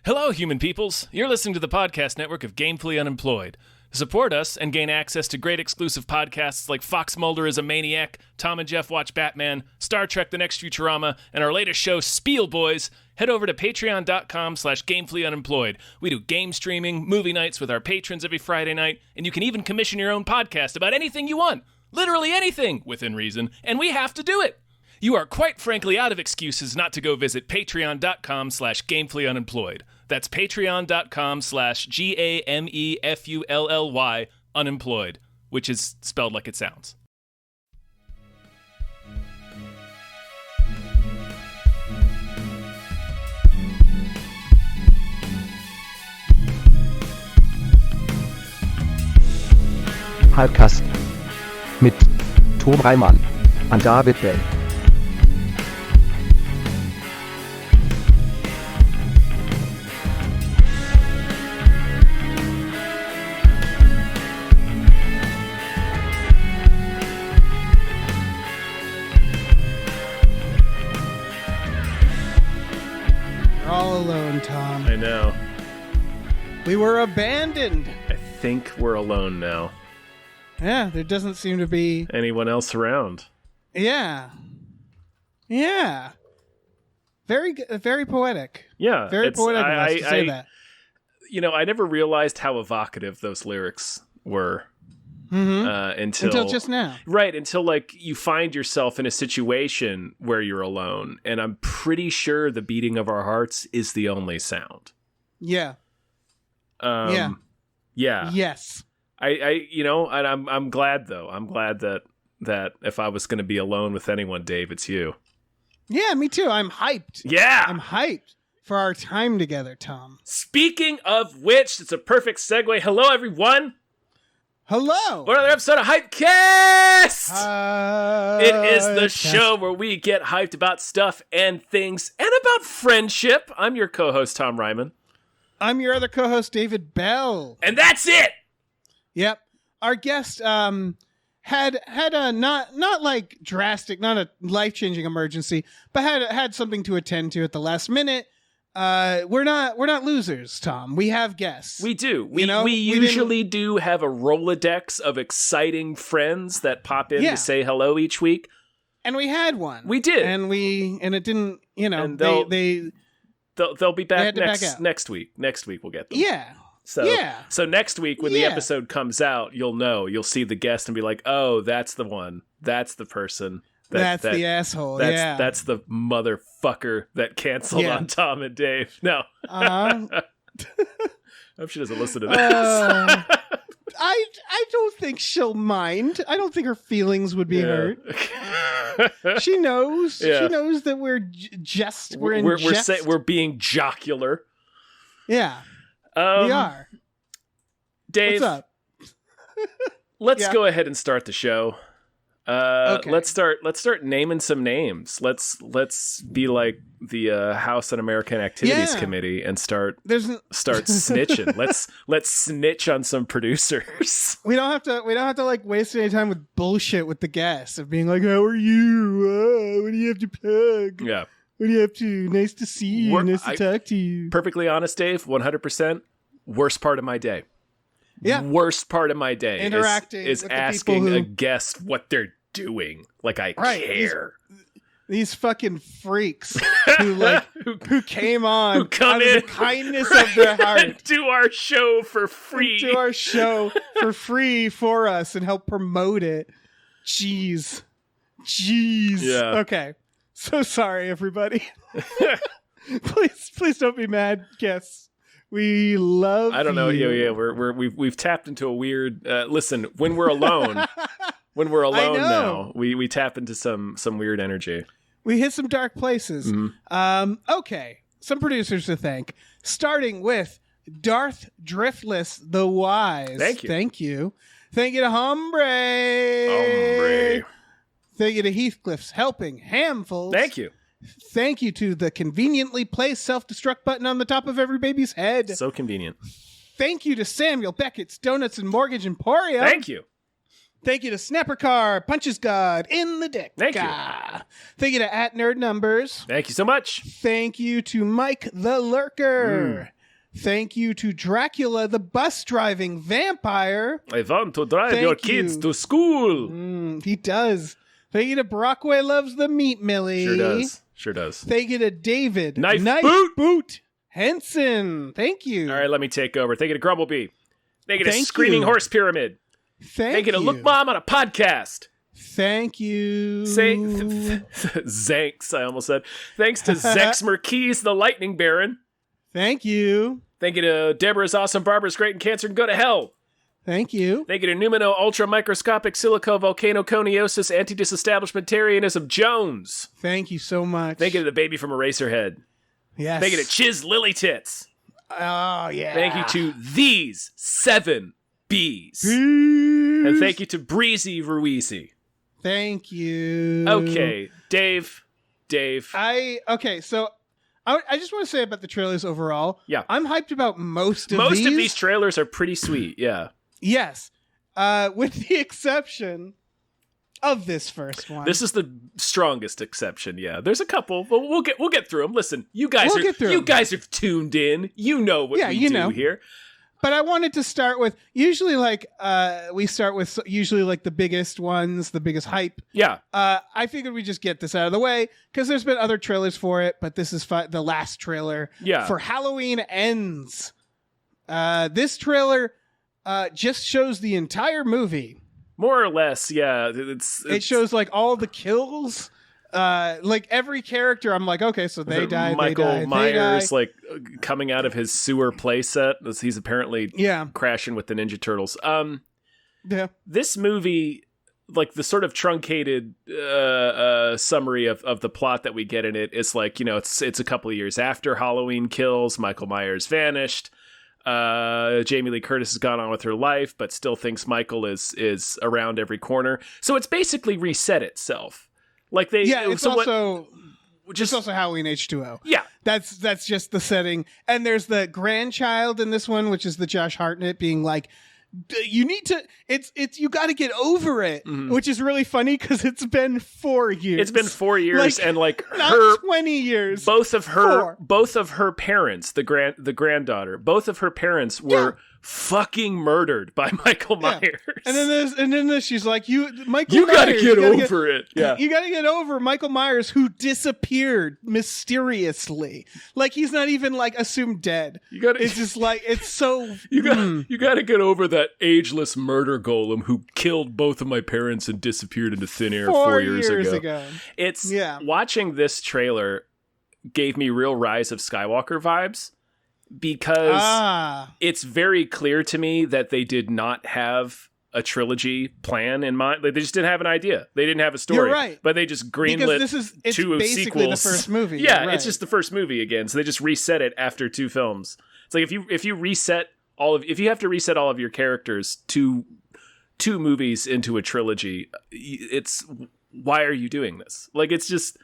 Hello, human peoples. You're listening to the podcast network of Gamefully Unemployed. To support us and gain access to great exclusive podcasts like Fox Mulder is a Maniac, Tom and Jeff Watch Batman, Star Trek The Next Futurama, and our latest show, Spiel Boys, head over to patreon.com/gamefullyunemployed. We do game streaming, movie nights with our patrons every Friday night, and you can even commission your own podcast about anything you want. Literally anything, within reason, and we have to do it. You are quite frankly out of excuses not to go visit patreon.com/gamefullyunemployed. That's patreon.com/GAMEFULLY unemployed, which is spelled like it sounds. Hypecast mit Tom Reimann und David Bell. We're all alone, Tom. I know. We were abandoned. I think we're alone now. Yeah, there doesn't seem to be Anyone else around? Yeah. Very poetic. Yeah. Very poetic of us to say that. You know, I never realized how evocative those lyrics were. Until just now. Right, until like you find yourself in a situation where you're alone, and I'm pretty sure the beating of our hearts is the only sound. Yeah. Yeah. Yes. I you know, and I'm glad though. I'm glad that if I was going to be alone with anyone, Dave, it's you. Yeah, me too. I'm hyped. Yeah. I'm hyped for our time together, Tom. Speaking of which, it's a perfect segue. Hello, everyone. Hello. Another episode of Hypecast. It is the show where we get hyped about stuff and things and about friendship. I'm your co-host, Tom Ryman. I'm your other co-host, David Bell. And that's it. Yep. Our guest had a not like drastic, not a life-changing emergency, but had something to attend to at the last minute. We're not losers, Tom. We have guests. We do. We usually do have a Rolodex of exciting friends that pop in to say hello each week. And we had one. We did. And it didn't, and they'll be back next week. Next week we'll get them. Yeah. So next week when the episode comes out, you'll see the guest and be like, "Oh, that's the one. That's the person. That's the asshole. That's the motherfucker that canceled on Tom and Dave." No. I hope she doesn't listen to this. I don't think she'll mind. I don't think her feelings would be hurt. She knows. Yeah. She knows that we're in jest. We're being jocular. Yeah. We are. Dave, what's up? Let's go ahead and start the show. Okay. Let's start naming some names. Let's be like the House Un-American Activities Committee and start snitching. Let's snitch on some producers. We don't have to like waste any time with bullshit with the guests of being like, "How are you? What do you have to plug? Yeah. What do you have to? Nice to see you. Nice to talk to you." Perfectly honest, Dave. 100%. Worst part of my day. Yeah. Worst part of my day interacting is with asking the people a guest what they're doing. Like I care. These fucking freaks who came on who come out in of the kindness of their heart do our show for free. Do our show for free for us and help promote it. Jeez. Yeah. Okay. So sorry, everybody. Please don't be mad, guests. We love. I don't know. you. Yeah. We've tapped into a weird. Listen, when we're alone, now, we tap into some weird energy. We hit some dark places. Mm-hmm. Okay, some producers to thank. Starting with Darth Driftless the Wise. Thank you. Thank you to Hombre. Thank you to Heathcliff's Helping Hamfuls. Thank you. Thank you to the conveniently placed self-destruct button on the top of every baby's head. So convenient. Thank you to Samuel Beckett's Donuts and Mortgage Emporium. Thank you. Thank you to Snapper Car, Punches God in the Dick. Thank you. Thank you to @NerdNumbers. Thank you so much. Thank you to Mike the Lurker. Thank you to Dracula, the bus driving vampire. I want to drive Thank your kids you. to school. He does. Thank you to Brockway Loves the Meat Millie. Sure does. Thank you to David. Knife Boot. Henson. Thank you. All right, let me take over. Thank you to Grumblebee. Thank you to Thank Screaming you. Horse Pyramid. Thank you to Look Mom on a podcast. Thank you. Zanks, I almost said. Thanks to Zex Merkees, the Lightning Baron. Thank you. Thank you to Deborah's Awesome, Barbara's Great, and Cancer and Go to Hell. Thank you. Thank you to Numino Ultra Microscopic Silico Volcano Coniosis Anti-Disestablishmentarianism Jones. Thank you so much. Thank you to the baby from Eraserhead. Yes. Thank you to Chiz Lily Tits. Oh, yeah. Thank you to these 7 Bs. And thank you to Breezy Ruizy. Thank you. Okay, Dave. Okay, so I just want to say about the trailers overall. Yeah. I'm hyped about most of Most these. of these trailers are pretty sweet, yeah. Yes. With the exception of this first one. This is the strongest exception, yeah. There's a couple, but we'll get through them. Listen, you guys are tuned in. You know what we do here. But I wanted to start with usually we start with the biggest ones, the biggest hype. Yeah. I figured we just get this out of the way because there's been other trailers for it, but this is the last trailer for Halloween Ends. This trailer just shows the entire movie. More or less, yeah. It shows like all the kills. Like every character, I'm like, okay, so they died. Michael Myers, like coming out of his sewer playset. He's apparently crashing with the Ninja Turtles. This movie, like the sort of truncated summary of the plot that we get in it is like, it's a couple of years after Halloween Kills. Michael Myers vanished. Jamie Lee Curtis has gone on with her life, but still thinks Michael is around every corner. So it's basically reset itself. Like it's also Halloween H2O. Yeah, that's just the setting. And there's the grandchild in this one, which is the Josh Hartnett being like, you need to. You got to get over it, which is really funny because it's been 4 years. It's been 4 years, and like not 20 years. Both of her parents, the granddaughter, both of her parents were fucking murdered by Michael Myers. And then she's like, you gotta get over it. Yeah. You gotta get over Michael Myers, who disappeared mysteriously. Like he's not even like assumed dead. It's just like it's so you gotta get over that ageless murder golem who killed both of my parents and disappeared into thin air 4 years ago. It's watching this trailer gave me real Rise of Skywalker vibes. Because it's very clear to me that they did not have a trilogy plan in mind. Like, they just didn't have an idea. They didn't have a story. You're right. But they just greenlit it's two basically sequels. The first movie. Yeah, it's just the first movie again. So they just reset it after 2 films. It's like if you have to reset all of your characters two movies into a trilogy, it's why are you doing this? Like, it's just.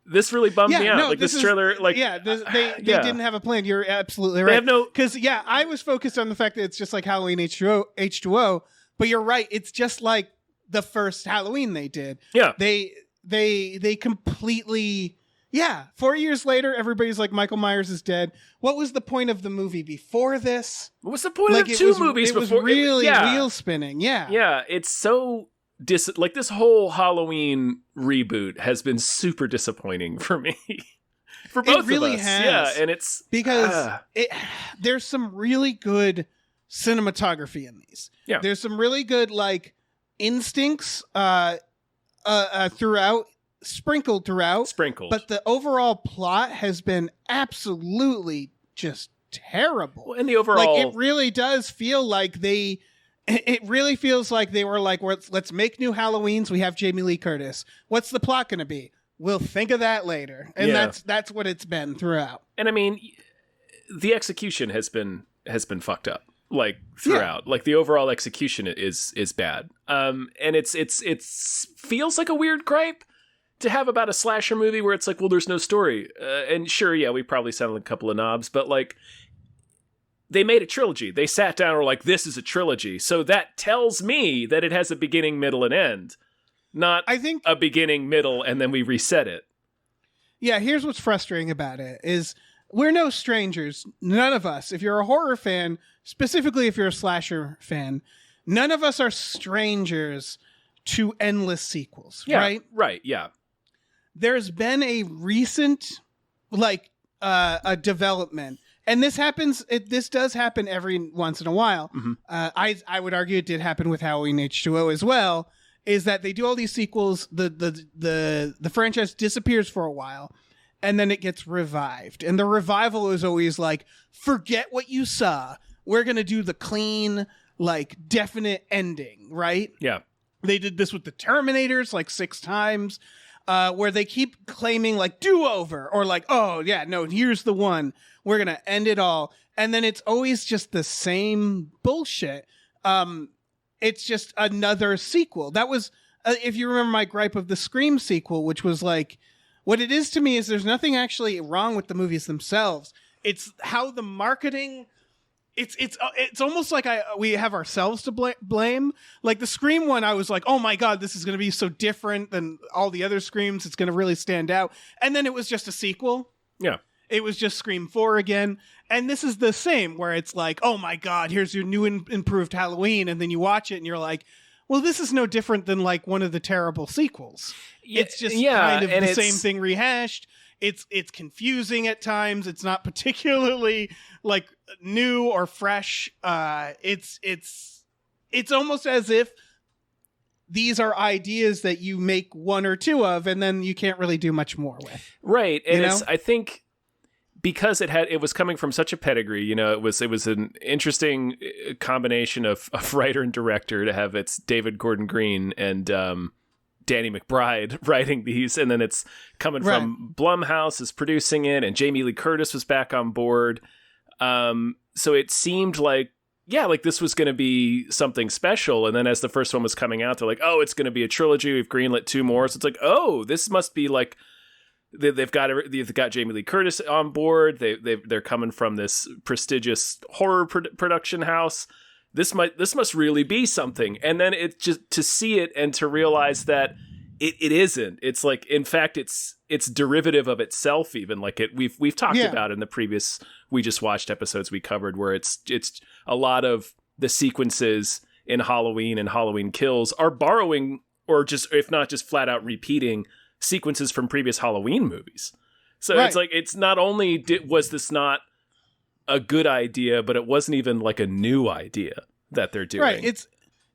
This really bummed me out. No, like this trailer, like they didn't have a plan. You're absolutely right. They have no because I was focused on the fact that it's just like Halloween H2O. But you're right. It's just like the first Halloween they did. Yeah, they completely 4 years later, everybody's like Michael Myers is dead. What was the point of the movie before this? What was the point of 2 movies it before? Was really wheel spinning. Yeah, it's so. Like this whole Halloween reboot has been super disappointing for me. For both of us. It really has. Yeah, and it's because there's some really good cinematography in these. Yeah. There's some really good like instincts throughout, sprinkled throughout. But the overall plot has been absolutely just terrible. Well, and the overall it really does feel like it really feels like they were like, let's make new Halloweens. We have Jamie Lee Curtis. What's the plot going to be? We'll think of that later. And that's what it's been throughout. And I mean, the execution has been fucked up. Like throughout, like the overall execution is bad. And it's feels like a weird gripe to have about a slasher movie where it's like, well, there's no story. And sure, we probably sound like a couple of knobs, but like. They made a trilogy. They sat down and were like, this is a trilogy. So that tells me that it has a beginning, middle, and end. Not a beginning, middle, and then we reset it. Yeah, here's what's frustrating about it is we're no strangers. None of us. If you're a horror fan, specifically if you're a slasher fan, none of us are strangers to endless sequels, right? Right, yeah. There's been a recent, a development, and this happens. This does happen every once in a while. Mm-hmm. I would argue it did happen with Halloween H2O as well. Is that they do all these sequels, the franchise disappears for a while, and then it gets revived, and the revival is always like, forget what you saw. We're gonna do the clean, definite ending, right? Yeah. They did this with the Terminators 6 times. Where they keep claiming do-over or oh yeah, no, here's the one. We're going to end it all. And then it's always just the same bullshit. It's just another sequel. That was, if you remember my gripe of the Scream sequel, which was what it is to me is there's nothing actually wrong with the movies themselves. It's how the marketing... It's almost like we have ourselves to blame. The Scream one, I was like, oh my God, this is going to be so different than all the other Screams. It's going to really stand out. And then it was just a sequel. Yeah. It was just Scream 4 again. And this is the same, where it's oh my God, here's your new improved Halloween. And then you watch it and you're like, well, this is no different than one of the terrible sequels. It's just kind of the same thing rehashed. It's confusing at times. It's not particularly new or fresh. It's almost as if these are ideas that you make one or two of, and then you can't really do much more with. Right, and I think because it was coming from such a pedigree. It was an interesting combination of writer and director to have it's David Gordon Green and Danny McBride writing these, and then it's coming from Blumhouse is producing it, and Jamie Lee Curtis was back on board. So it seemed this was going to be something special. And then as the first one was coming out, they're oh, it's going to be a trilogy. We've greenlit 2 more. So it's oh, this must be they've got Jamie Lee Curtis on board. They're coming from this prestigious horror production house. This must really be something. And then it just to see it and to realize that it isn't. It's in fact, it's derivative of itself. Even we've talked about in the previous We Just Watched episodes we covered, where it's a lot of the sequences in Halloween and Halloween Kills are borrowing, or just if not just flat out repeating sequences from previous Halloween movies. So it's not only was this not a good idea, but it wasn't even a new idea that they're doing. Right.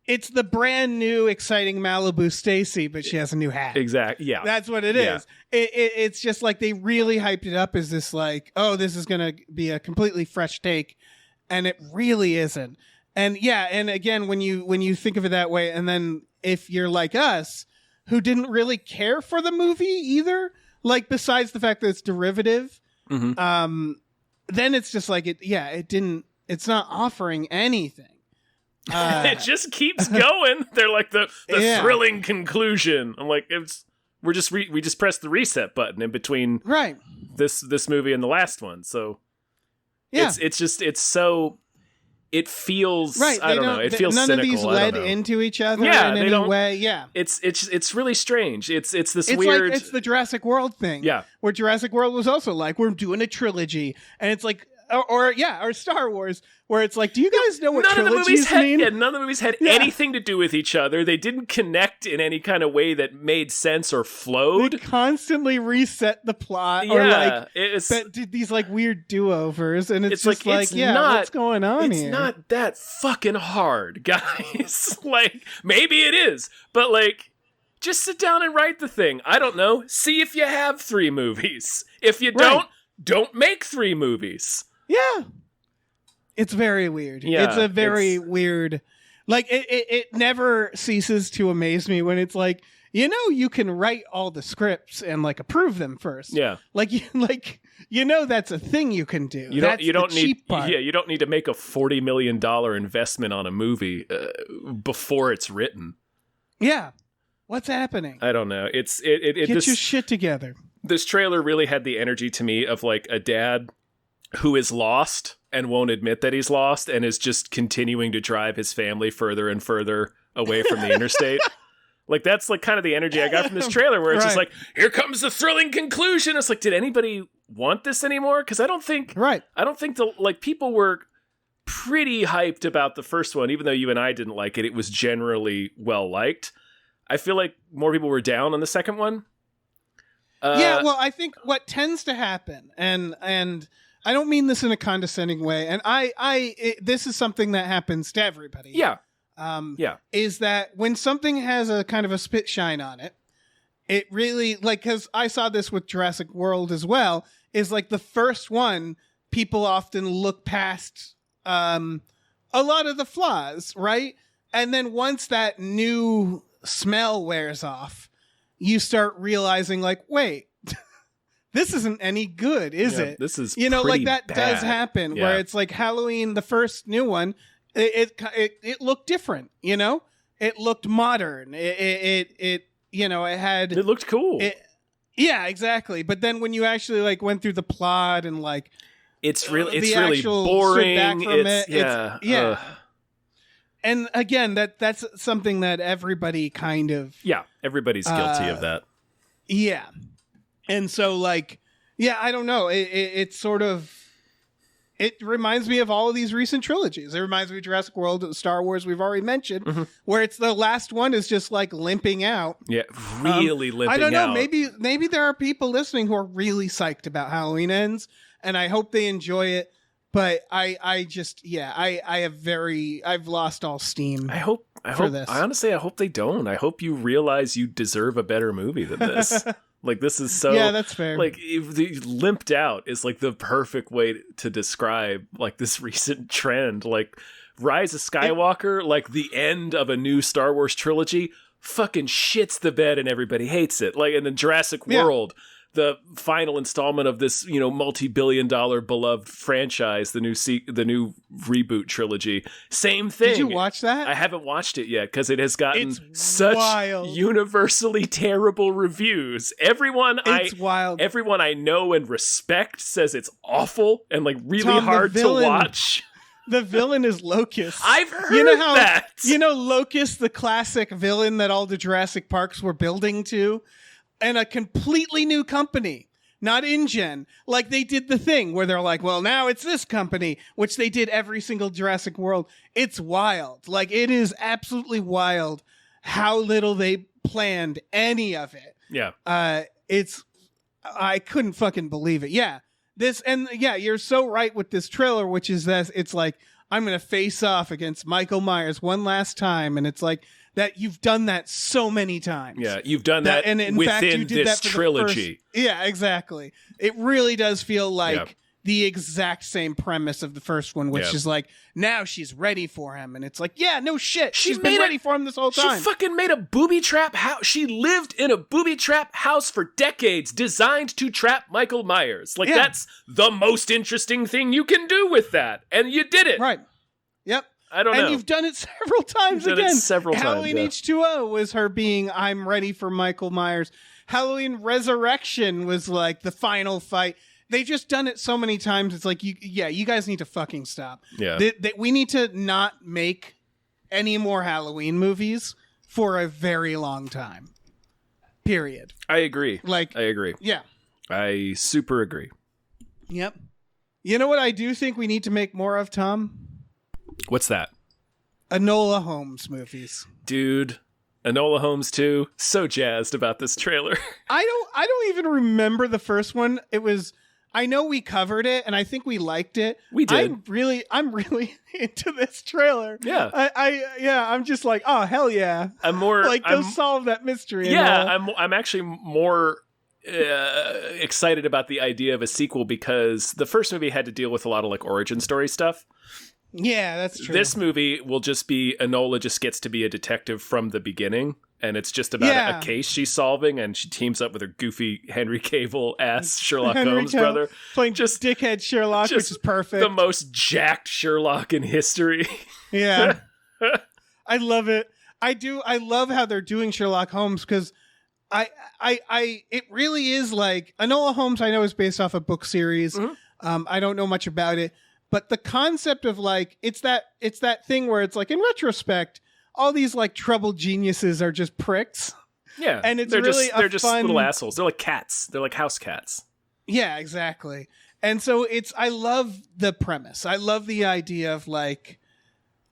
It's the brand new exciting Malibu Stacy, but she has a new hat. Exactly. Yeah. That's what it is. It's just they really hyped it up as this oh, this is going to be a completely fresh take, and it really isn't. And and again, when you think of it that way, and then if you're like us, who didn't really care for the movie either, besides the fact that it's derivative, then it's just it's not offering anything. It just keeps going. They're the thrilling conclusion. I'm we just pressed the reset button in between this movie and the last one. So it feels I don't know. It feels none cynical. of these led into each other in any way. Yeah, it's really strange. It's this weird. It's the Jurassic World thing. Yeah, where Jurassic World was also we're doing a trilogy, and it's or Star Wars, where it's do you guys know what trilogies mean? None of the movies had anything to do with each other. They didn't connect in any kind of way that made sense or flowed. They constantly reset the plot, or did these weird do-overs, and it's just what's going on here? It's not that fucking hard, guys. Maybe it is, but just sit down and write the thing. I don't know. See if you have 3 movies. If you don't make 3 movies. Yeah. It's very weird. Yeah, it's a very weird... it never ceases to amaze me when it's you can write all the scripts and approve them first. Yeah. That's a thing you can do. You don't need to make a $40 million investment on a movie before it's written. Yeah. What's happening? I don't know. Get your shit together. This trailer really had the energy to me of a dad who is lost and won't admit that he's lost and is just continuing to drive his family further and further away from the interstate. That's kind of the energy I got from this trailer, where it's just here comes the thrilling conclusion. It's did anybody want this anymore, because I don't think people were pretty hyped about the first one, even though you and I didn't like it. It was generally well liked. I feel like more people were down on the second one. Well, I think what tends to happen, and I don't mean this in a condescending way, and this is something that happens to everybody. Yeah. Is that when something has a kind of a spit shine on it, it really, like, because I saw this with Jurassic World as well, is like the first one, people often look past a lot of the flaws, right? And then once that new smell wears off, you start realizing, like, wait, this isn't any good, is it? This is like that bad. does happen, where it's like Halloween, the first new one, it looked different, it looked modern, it had, it looked cool. Yeah, exactly. But then when you actually like went through the plot and like it's really boring. And again, that's something that everybody kind of everybody's guilty of that. Yeah. And so like I don't know. It's sort of, it reminds me of all of these recent trilogies. It reminds me of Jurassic World, Star Wars we've already mentioned, where it's the last one is just like limping out. Yeah, really limping out. I don't know. Maybe there are people listening who are really psyched about Halloween Ends, and I hope they enjoy it. But I've lost all steam. I hope this. I honestly hope they don't. I hope you realize you deserve a better movie than this. Like, this is so... Yeah, that's fair. Like, if the limped out is, like, the perfect way to describe, like, this recent trend. Like, Rise of Skywalker, like, the end of a new Star Wars trilogy, fucking shits the bed and everybody hates it. Like, and then Jurassic World, the final installment of this, multi-billion-dollar beloved franchise, the new reboot trilogy. Same thing. Did you watch that? I haven't watched it yet because it has gotten such universally terrible reviews. Everyone I know and respect says it's awful and like really hard to watch. The villain is Locust. I've heard that. Locust, the classic villain that all the Jurassic Parks were building to. And a completely new company, not InGen. Like, they did the thing where they're like, well, now it's this company, which they did every single Jurassic World. It's wild. Like, it is absolutely wild how little they planned any of it. Yeah. I couldn't fucking believe it. Yeah. You're so right with this trailer, which is that it's like, I'm going to face off against Michael Myers one last time. And it's like, that you've done that so many times. Yeah, you've done that and in within fact, you did this that for trilogy. Yeah, exactly. It really does feel like the exact same premise of the first one, which is like, now she's ready for him. And it's like, yeah, no shit. She's been ready for him this whole time. She fucking made a booby trap house. She lived in a booby trap house for decades, designed to trap Michael Myers. Like, that's the most interesting thing you can do with that. And you did it. Right. Yep. I don't know. And you've done it several times again. Halloween H2O was her being, I'm ready for Michael Myers. Halloween Resurrection was like the final fight. They've just done it so many times. It's like, you guys need to fucking stop. Yeah. We need to not make any more Halloween movies for a very long time. Period. I agree. I agree. Yeah. I super agree. Yep. You know what I do think we need to make more of, Tom? What's that? Enola Holmes movies. Dude, Enola Holmes 2. So jazzed about this trailer. I don't even remember the first one. I know we covered it and I think we liked it. We did. I'm really into this trailer. Yeah. I'm just like, oh hell yeah. Go solve that mystery. Yeah, I'm actually more excited about the idea of a sequel because the first movie had to deal with a lot of like origin story stuff. Yeah, that's true. This movie will just be Enola just gets to be a detective from the beginning, and it's just about a case she's solving, and she teams up with her goofy Henry Cavill ass Sherlock Holmes brother, playing just dickhead Sherlock, which is perfect. The most jacked Sherlock in history. Yeah, I love it. I do. I love how they're doing Sherlock Holmes because it really is like Enola Holmes. I know is based off a book series. Mm-hmm. I don't know much about it. But the concept of like, it's that thing where it's like, in retrospect, all these like troubled geniuses are just pricks. Yeah. And they're just little assholes. They're like cats. They're like house cats. Yeah, exactly. And so I love the premise. I love the idea of like,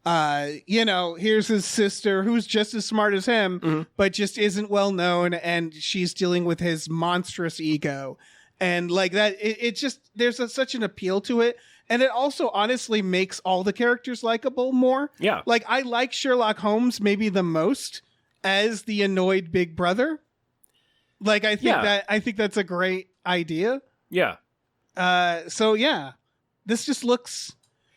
here's his sister who's just as smart as him, but just isn't well known, and she's dealing with his monstrous ego. And like that, it just, there's such an appeal to it. And it also honestly makes all the characters likable more. Yeah. Like, I like Sherlock Holmes maybe the most as the annoyed big brother. Like, I think that's a great idea. Yeah. So yeah, this just looks,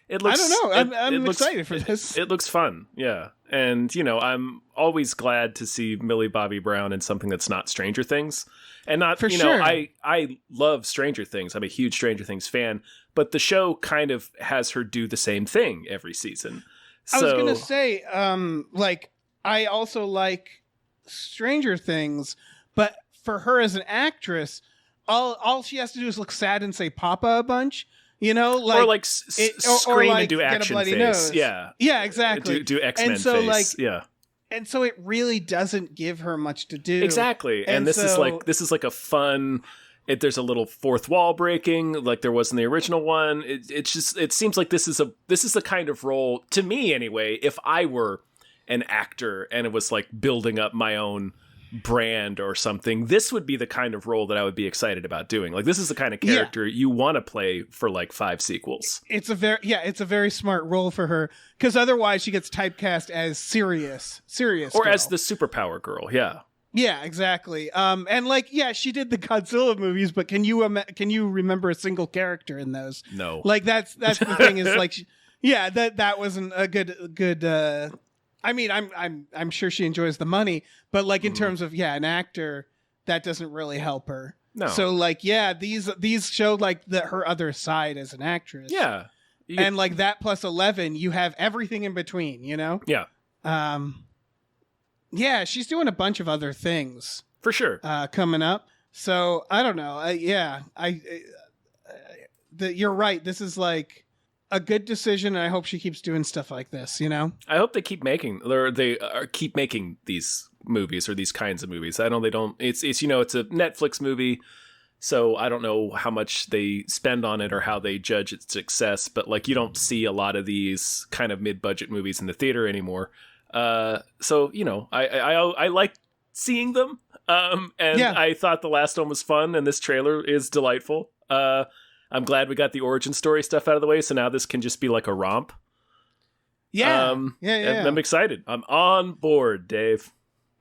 I don't know. I'm excited for this. It looks fun. Yeah. And, I'm always glad to see Millie Bobby Brown in something that's not Stranger Things. And not, For sure. I love Stranger Things. I'm a huge Stranger Things fan. But the show kind of has her do the same thing every season. I was going to say, I also like Stranger Things, but for her as an actress, all she has to do is look sad and say "Papa" a bunch, like scream and do action face. Nose. Yeah, exactly. Do X-Men and so, face. Yeah, and so it really doesn't give her much to do. Exactly, and this is like a fun. There's a little fourth wall breaking like there was in the original one. It seems like this is the kind of role, to me anyway, if I were an actor and it was like building up my own brand or something, this would be the kind of role that I would be excited about doing. Like, this is the kind of character you want to play for like 5 sequels. It's a very smart role for her, because otherwise she gets typecast as serious or girl. as the superpower girl. Yeah, exactly. And she did the Godzilla movies, but can you remember a single character in those? No. Like, that's the thing is like, that wasn't a good. I mean, I'm sure she enjoys the money, but like in terms of an actor, that doesn't really help her. No. So like, these show like her other side as an actress. Yeah. And like that plus 11, you have everything in between. Yeah. Yeah, she's doing a bunch of other things for sure coming up. So I don't know. You're right. This is like a good decision, and I hope she keeps doing stuff like this. I hope they keep making keep making these movies or these kinds of movies. I know they don't. It's it's a Netflix movie, so I don't know how much they spend on it or how they judge its success. But like, you don't see a lot of these kind of mid-budget movies in the theater anymore. So I like seeing them. I thought the last one was fun, and this trailer is delightful. I'm glad we got the origin story stuff out of the way, so now this can just be like a romp. Yeah. I'm excited. I'm on board, Dave.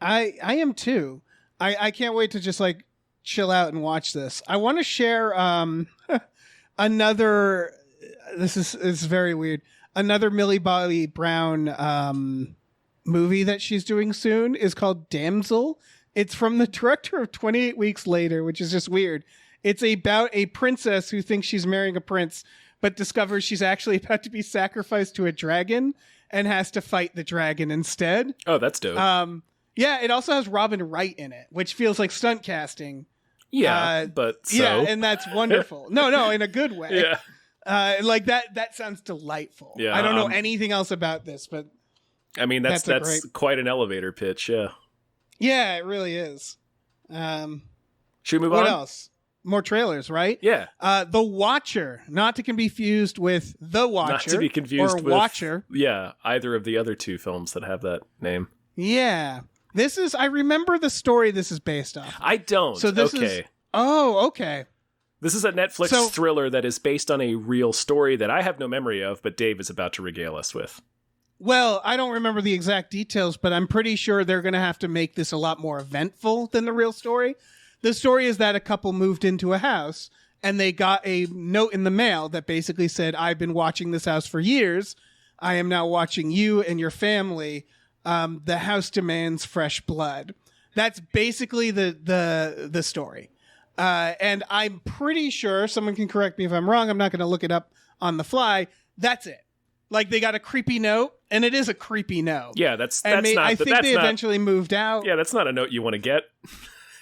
I am too. I can't wait to just like chill out and watch this. I want to share another. This is very weird. Another Millie Bobby Brown movie that she's doing soon is called Damsel. It's from the director of 28 Weeks Later, which is just weird. It's about a princess who thinks she's marrying a prince, but discovers she's actually about to be sacrificed to a dragon and has to fight the dragon instead. Oh, that's dope. It also has Robin Wright in it, which feels like stunt casting. Yeah, and that's wonderful. No, in a good way. Yeah. Like that sounds delightful. Yeah, I don't know anything else about this, but I mean, that's quite an elevator pitch. Yeah. Yeah, it really is. Should we move on? What else? More trailers, right? Yeah. The Watcher, not to be confused with The Watcher. Not to be confused with Watcher. Yeah, either of the other 2 films that have that name. Yeah. I remember the story this is based off. I don't. So this is... Oh, okay. This is a Netflix thriller that is based on a real story that I have no memory of, but Dave is about to regale us with. Well, I don't remember the exact details, but I'm pretty sure they're going to have to make this a lot more eventful than the real story. The story is that a couple moved into a house and they got a note in the mail that basically said, "I've been watching this house for years. I am now watching you and your family. The house demands fresh blood." That's basically the story. And I'm pretty sure, someone can correct me if I'm wrong, I'm not going to look it up on the fly. That's it. Like, they got a creepy note, and it is a creepy note. Yeah, I think they eventually moved out. Yeah, that's not a note you want to get.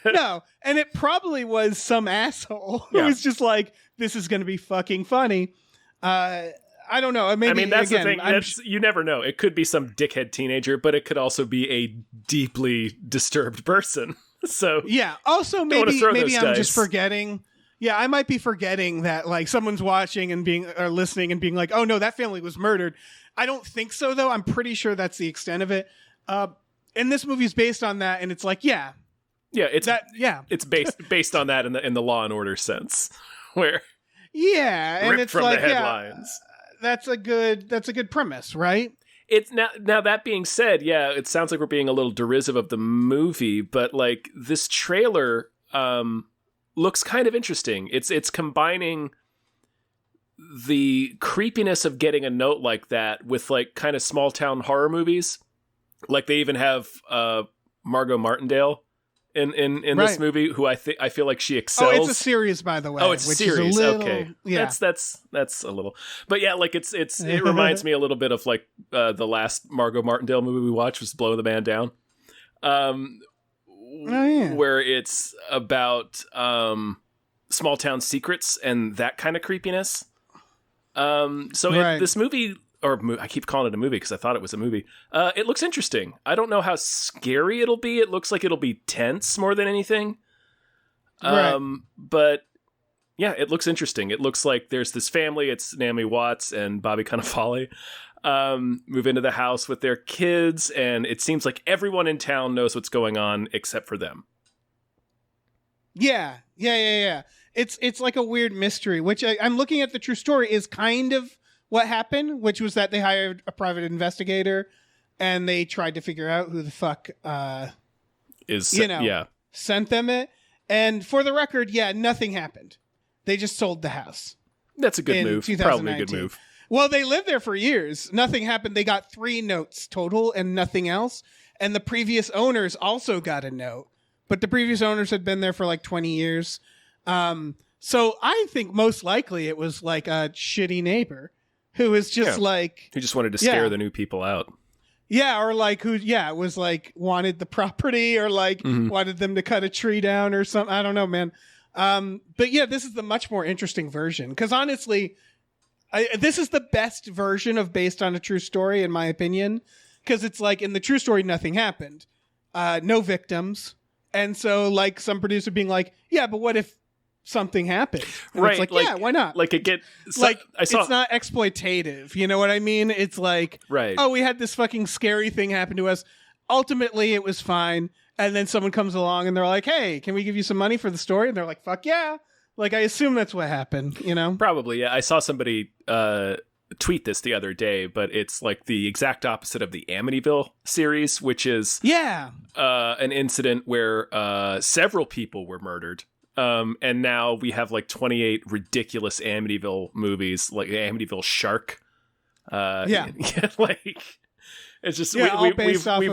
No, and it probably was some asshole who was just like, "This is going to be fucking funny." I don't know. Maybe, that's the thing. You never know. It could be some dickhead teenager, but it could also be a deeply disturbed person. So yeah. Also, maybe I'm just forgetting Yeah, I might be forgetting that like someone's watching and or listening and being like, "Oh no, that family was murdered." I don't think so though. I'm pretty sure that's the extent of it. And this movie's based on that, and it's like, it's based on that in the Law and Order sense, where and it's from like the headlines. That's a good premise, right? It's now that being said, it sounds like we're being a little derisive of the movie, but like this trailer looks kind of interesting. It's combining the creepiness of getting a note like that with like kind of small town horror movies. Like they even have Margot Martindale in this movie, who I feel like she excels. Oh, it's a series, by the way. Oh, it's a series. Okay, yeah. That's a little, but yeah, like it reminds me a little bit of like the last Margot Martindale movie we watched was Blow the Man Down, where it's about small town secrets and that kind of creepiness. This movie. I keep calling it a movie because I thought it was a movie. It looks interesting. I don't know how scary it'll be. It looks like it'll be tense more than anything. But yeah, it looks interesting. It looks like there's this family. It's Naomi Watts and Bobby Cannavale move into the house with their kids, and it seems like everyone in town knows what's going on except for them. Yeah. It's like a weird mystery, which I'm looking at the true story is kind of what happened, which was that they hired a private investigator and they tried to figure out who the fuck sent them it. And for the record, nothing happened. They just sold the house. That's a good move. Probably a good move. Well, they lived there for years. Nothing happened. They got 3 notes total and nothing else. And the previous owners also got a note, but the previous owners had been there for like 20 years. So I think most likely it was like a shitty neighbor who was just who just wanted to scare the new people out. Yeah, or like who was like wanted the property or like wanted them to cut a tree down or something. I don't know, man. But yeah, this is the much more interesting version because honestly, this is the best version of based on a true story in my opinion, because it's like in the true story nothing happened, no victims, and so like some producer being like, yeah, but what if something happened? And right, it's like, why not? Like it's not exploitative, you know what I mean? It's like, oh, we had this fucking scary thing happen to us, ultimately it was fine, and then someone comes along and they're like, hey, can we give you some money for the story? And they're like, fuck yeah. Like I assume that's what happened, you know? Probably, yeah. I saw somebody tweet this the other day, but it's like the exact opposite of the Amityville series, which is an incident where several people were murdered. And now we have like 28 ridiculous Amityville movies, like Amityville Shark. Like it's just we've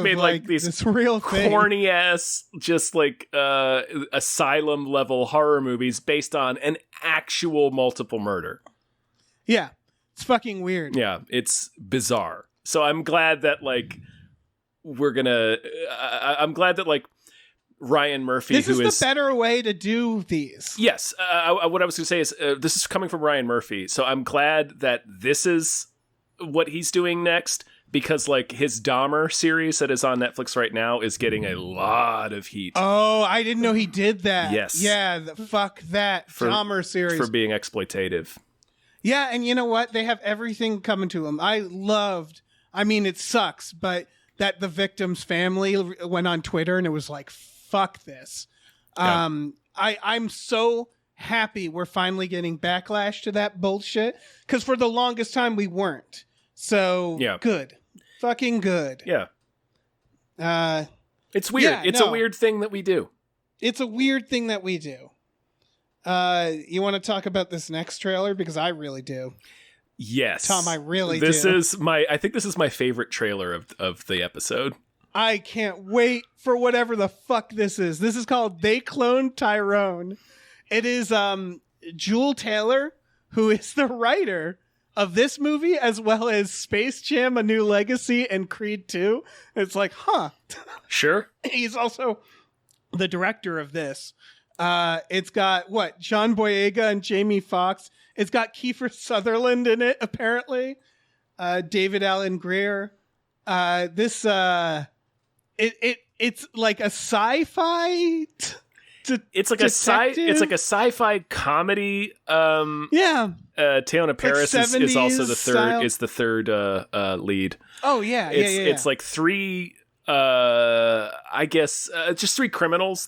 made like these this real corny ass, just like asylum level horror movies based on an actual multiple murder. Yeah, it's fucking weird. Yeah, it's bizarre. So I'm glad that like I'm glad that like Ryan Murphy, this is the better way to do these. Yes. What I was going to say is this is coming from Ryan Murphy. So I'm glad that this is what he's doing next, because like his Dahmer series that is on Netflix right now is getting a lot of heat. Oh, I didn't know he did that. Yes. Yeah. Fuck that Dahmer series. For being exploitative. Yeah. And you know what? They have everything coming to them. I mean, it sucks, but that the victim's family went on Twitter and it was like, fuck this. Yeah. I'm so happy we're finally getting backlash to that bullshit, because for the longest time we weren't. So good. Fucking good. Yeah. It's weird. It's a weird thing that we do. It's a weird thing that we do. You want to talk about this next trailer? Because I really do. Yes. Tom, I really do. I think this is my favorite trailer of the episode. I can't wait for whatever the fuck this is. This is called They Cloned Tyrone. It is Jewel Taylor, who is the writer of this movie, as well as Space Jam: A New Legacy and Creed 2. It's like, huh. Sure. He's also the director of this. It's got, John Boyega and Jamie Foxx. It's got Kiefer Sutherland in it, apparently. David Alan Grier. It's like a sci-fi. it's like detective? a sci-fi comedy. Yeah. Teyonah Parris is also the style. third lead. Oh yeah, It's like three. I guess just three criminals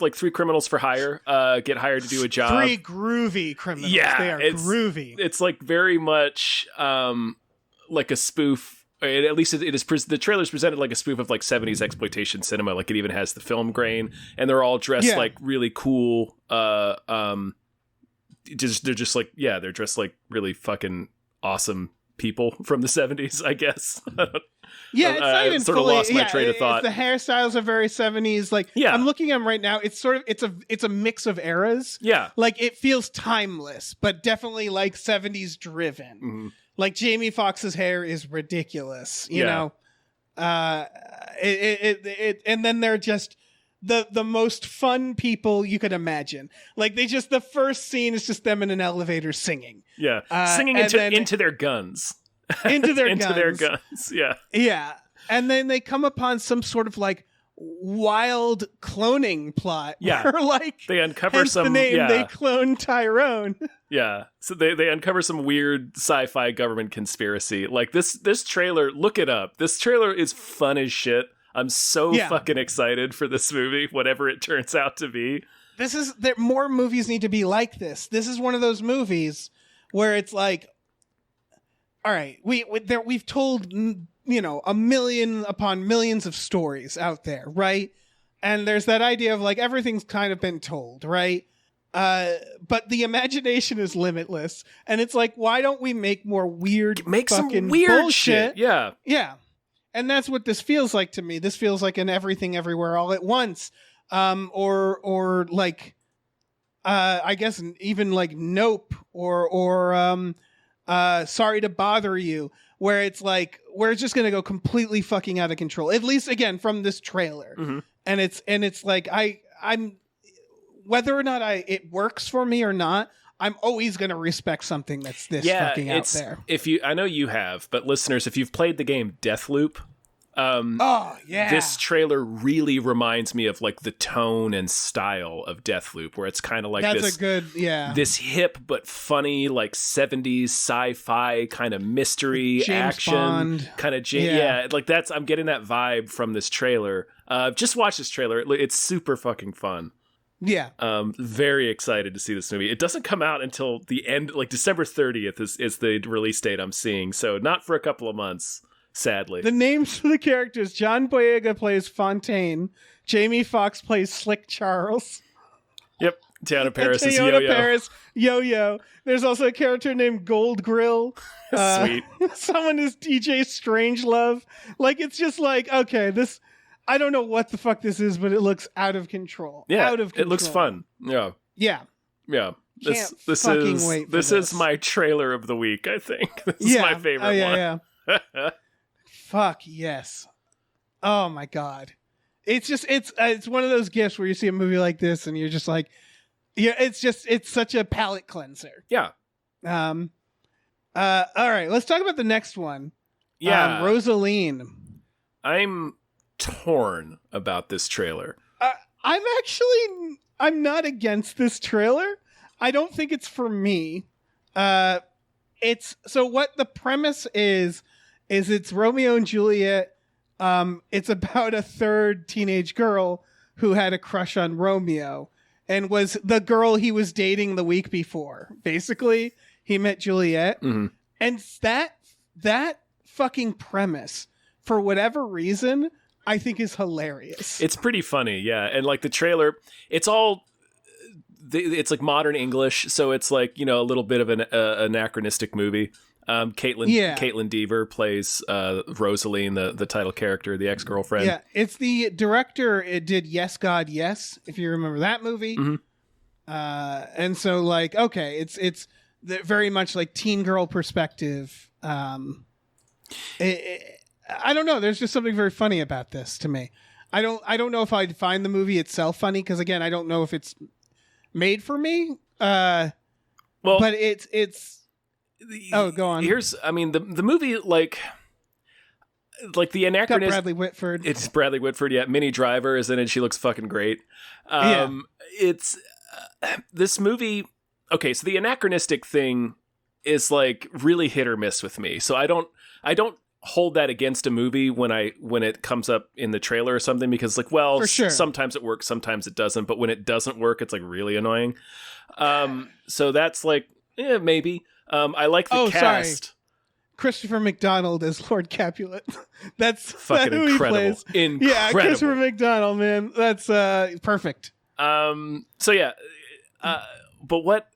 for hire. Get hired to do a job. Three groovy criminals. Yeah, they are groovy. It's like very much like a spoof. At least it is. The trailer's presented like a spoof of like 70s exploitation cinema. Like it even has the film grain, and they're all dressed like really cool. They're dressed like really fucking awesome people from the 70s, I guess. Yeah, it's not even sort fully, of lost my train of thought. The hairstyles are very 70s. Like, I'm looking at them right now. It's sort of it's a mix of eras. Yeah, like it feels timeless, but definitely like 70s driven. Mm-hmm. Like Jamie Foxx's hair is ridiculous, you know. And then they're just the most fun people you could imagine. Like the first scene is just them in an elevator singing. Yeah, singing into their guns. Into their guns. Yeah. Yeah. And then they come upon some sort of like wild cloning plot. Yeah. Where, like, they uncover hence some the name, they clone Tyrone. Yeah. So they uncover some weird sci-fi government conspiracy. Like this trailer, look it up. This trailer is fun as shit. I'm so fucking excited for this movie, whatever it turns out to be. More movies need to be like this. This is one of those movies where it's like, all right, we've told, a million upon millions of stories out there, right? And there's that idea of like everything's kind of been told, right? But the imagination is limitless, and it's like, why don't we make more weird, some weird bullshit? Shit? Yeah. And that's what this feels like to me. This feels like an Everything Everywhere All at Once, or like, I guess even like Nope, or Sorry to Bother You, where it's like we're just gonna go completely fucking out of control. At least again from this trailer, and it's like I'm whether or not it works for me or not, I'm always gonna respect something that's this fucking out there. I know you have, but listeners, if you've played the game Deathloop, this trailer really reminds me of like the tone and style of Deathloop, where it's kind of like this hip but funny like 70s sci-fi kind of mystery James action Bond. kind of like I'm getting that vibe from this trailer. Just watch this trailer. It's super fucking fun. Yeah. Very excited to see this movie. It doesn't come out until the end, like December 30th is the release date I'm seeing, so not for a couple of months. Sadly. The names for the characters: John Boyega plays Fontaine, Jamie Foxx plays Slick Charles. Yep. Teyonah Parris is Teyonah Yo-Yo. Parris, Yo-Yo. There's also a character named Gold Grill. Sweet. Someone is DJ Strangelove. Like, it's just like, okay, this, I don't know what the fuck this is, but it looks out of control. Yeah, out of control. It looks fun. Yeah. Yeah. Yeah. This is my trailer of the week, I think. This is my favorite one. Yeah. Fuck yes. Oh my god. It's just it's one of those gifts where you see a movie like this and you're just like, it's such a palate cleanser. Yeah. All right, let's talk about the next one. Yeah. Rosaline. I'm torn about this trailer. I'm not against this trailer. I don't think it's for me. It's so what the premise is it's Romeo and Juliet. It's about a third teenage girl who had a crush on Romeo and was the girl he was dating the week before. Basically, he met Juliet. Mm-hmm. And that fucking premise, for whatever reason, I think is hilarious. It's pretty funny, yeah. And like the trailer, it's like modern English, so it's like, a little bit of an anachronistic movie. Caitlin Dever plays Rosaline, the title character, the ex-girlfriend. Yeah, it's the director. It did Yes, God, Yes, if you remember that movie. Mm-hmm. And so, like, okay, it's very much like teen girl perspective. I don't know. There's just something very funny about this to me. I don't know if I'd find the movie itself funny because, again, I don't know if it's made for me. But it's. Oh, go on. The movie, like, like the Got anachronism. Bradley Whitford. It's Bradley Whitford. Yeah, Minnie Driver is in it. She looks fucking great. It's this movie. Okay, so the anachronistic thing is like really hit or miss with me. So I don't hold that against a movie when it comes up in the trailer or something, because like, well, For sure. sometimes it works, sometimes it doesn't. But when it doesn't work, it's like really annoying. So that's like, maybe. I like the cast. Sorry. Christopher McDonald as Lord Capulet. That's Fucking who incredible. He plays. Incredible. Yeah, Christopher McDonald, man. That's perfect. So yeah, but what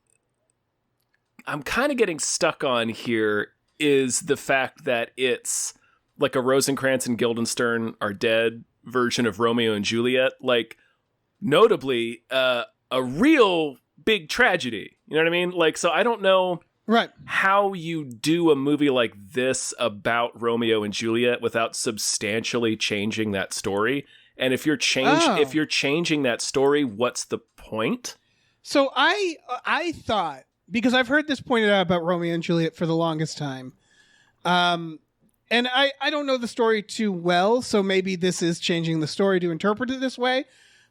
I'm kind of getting stuck on here is the fact that it's like a Rosencrantz and Guildenstern are dead version of Romeo and Juliet. Like, notably, a real big tragedy. You know what I mean? Like, so I don't know. Right. How you do a movie like this about Romeo and Juliet without substantially changing that story. And if you're changing that story, what's the point? So I thought, because I've heard this pointed out about Romeo and Juliet for the longest time. And I don't know the story too well, so maybe this is changing the story to interpret it this way.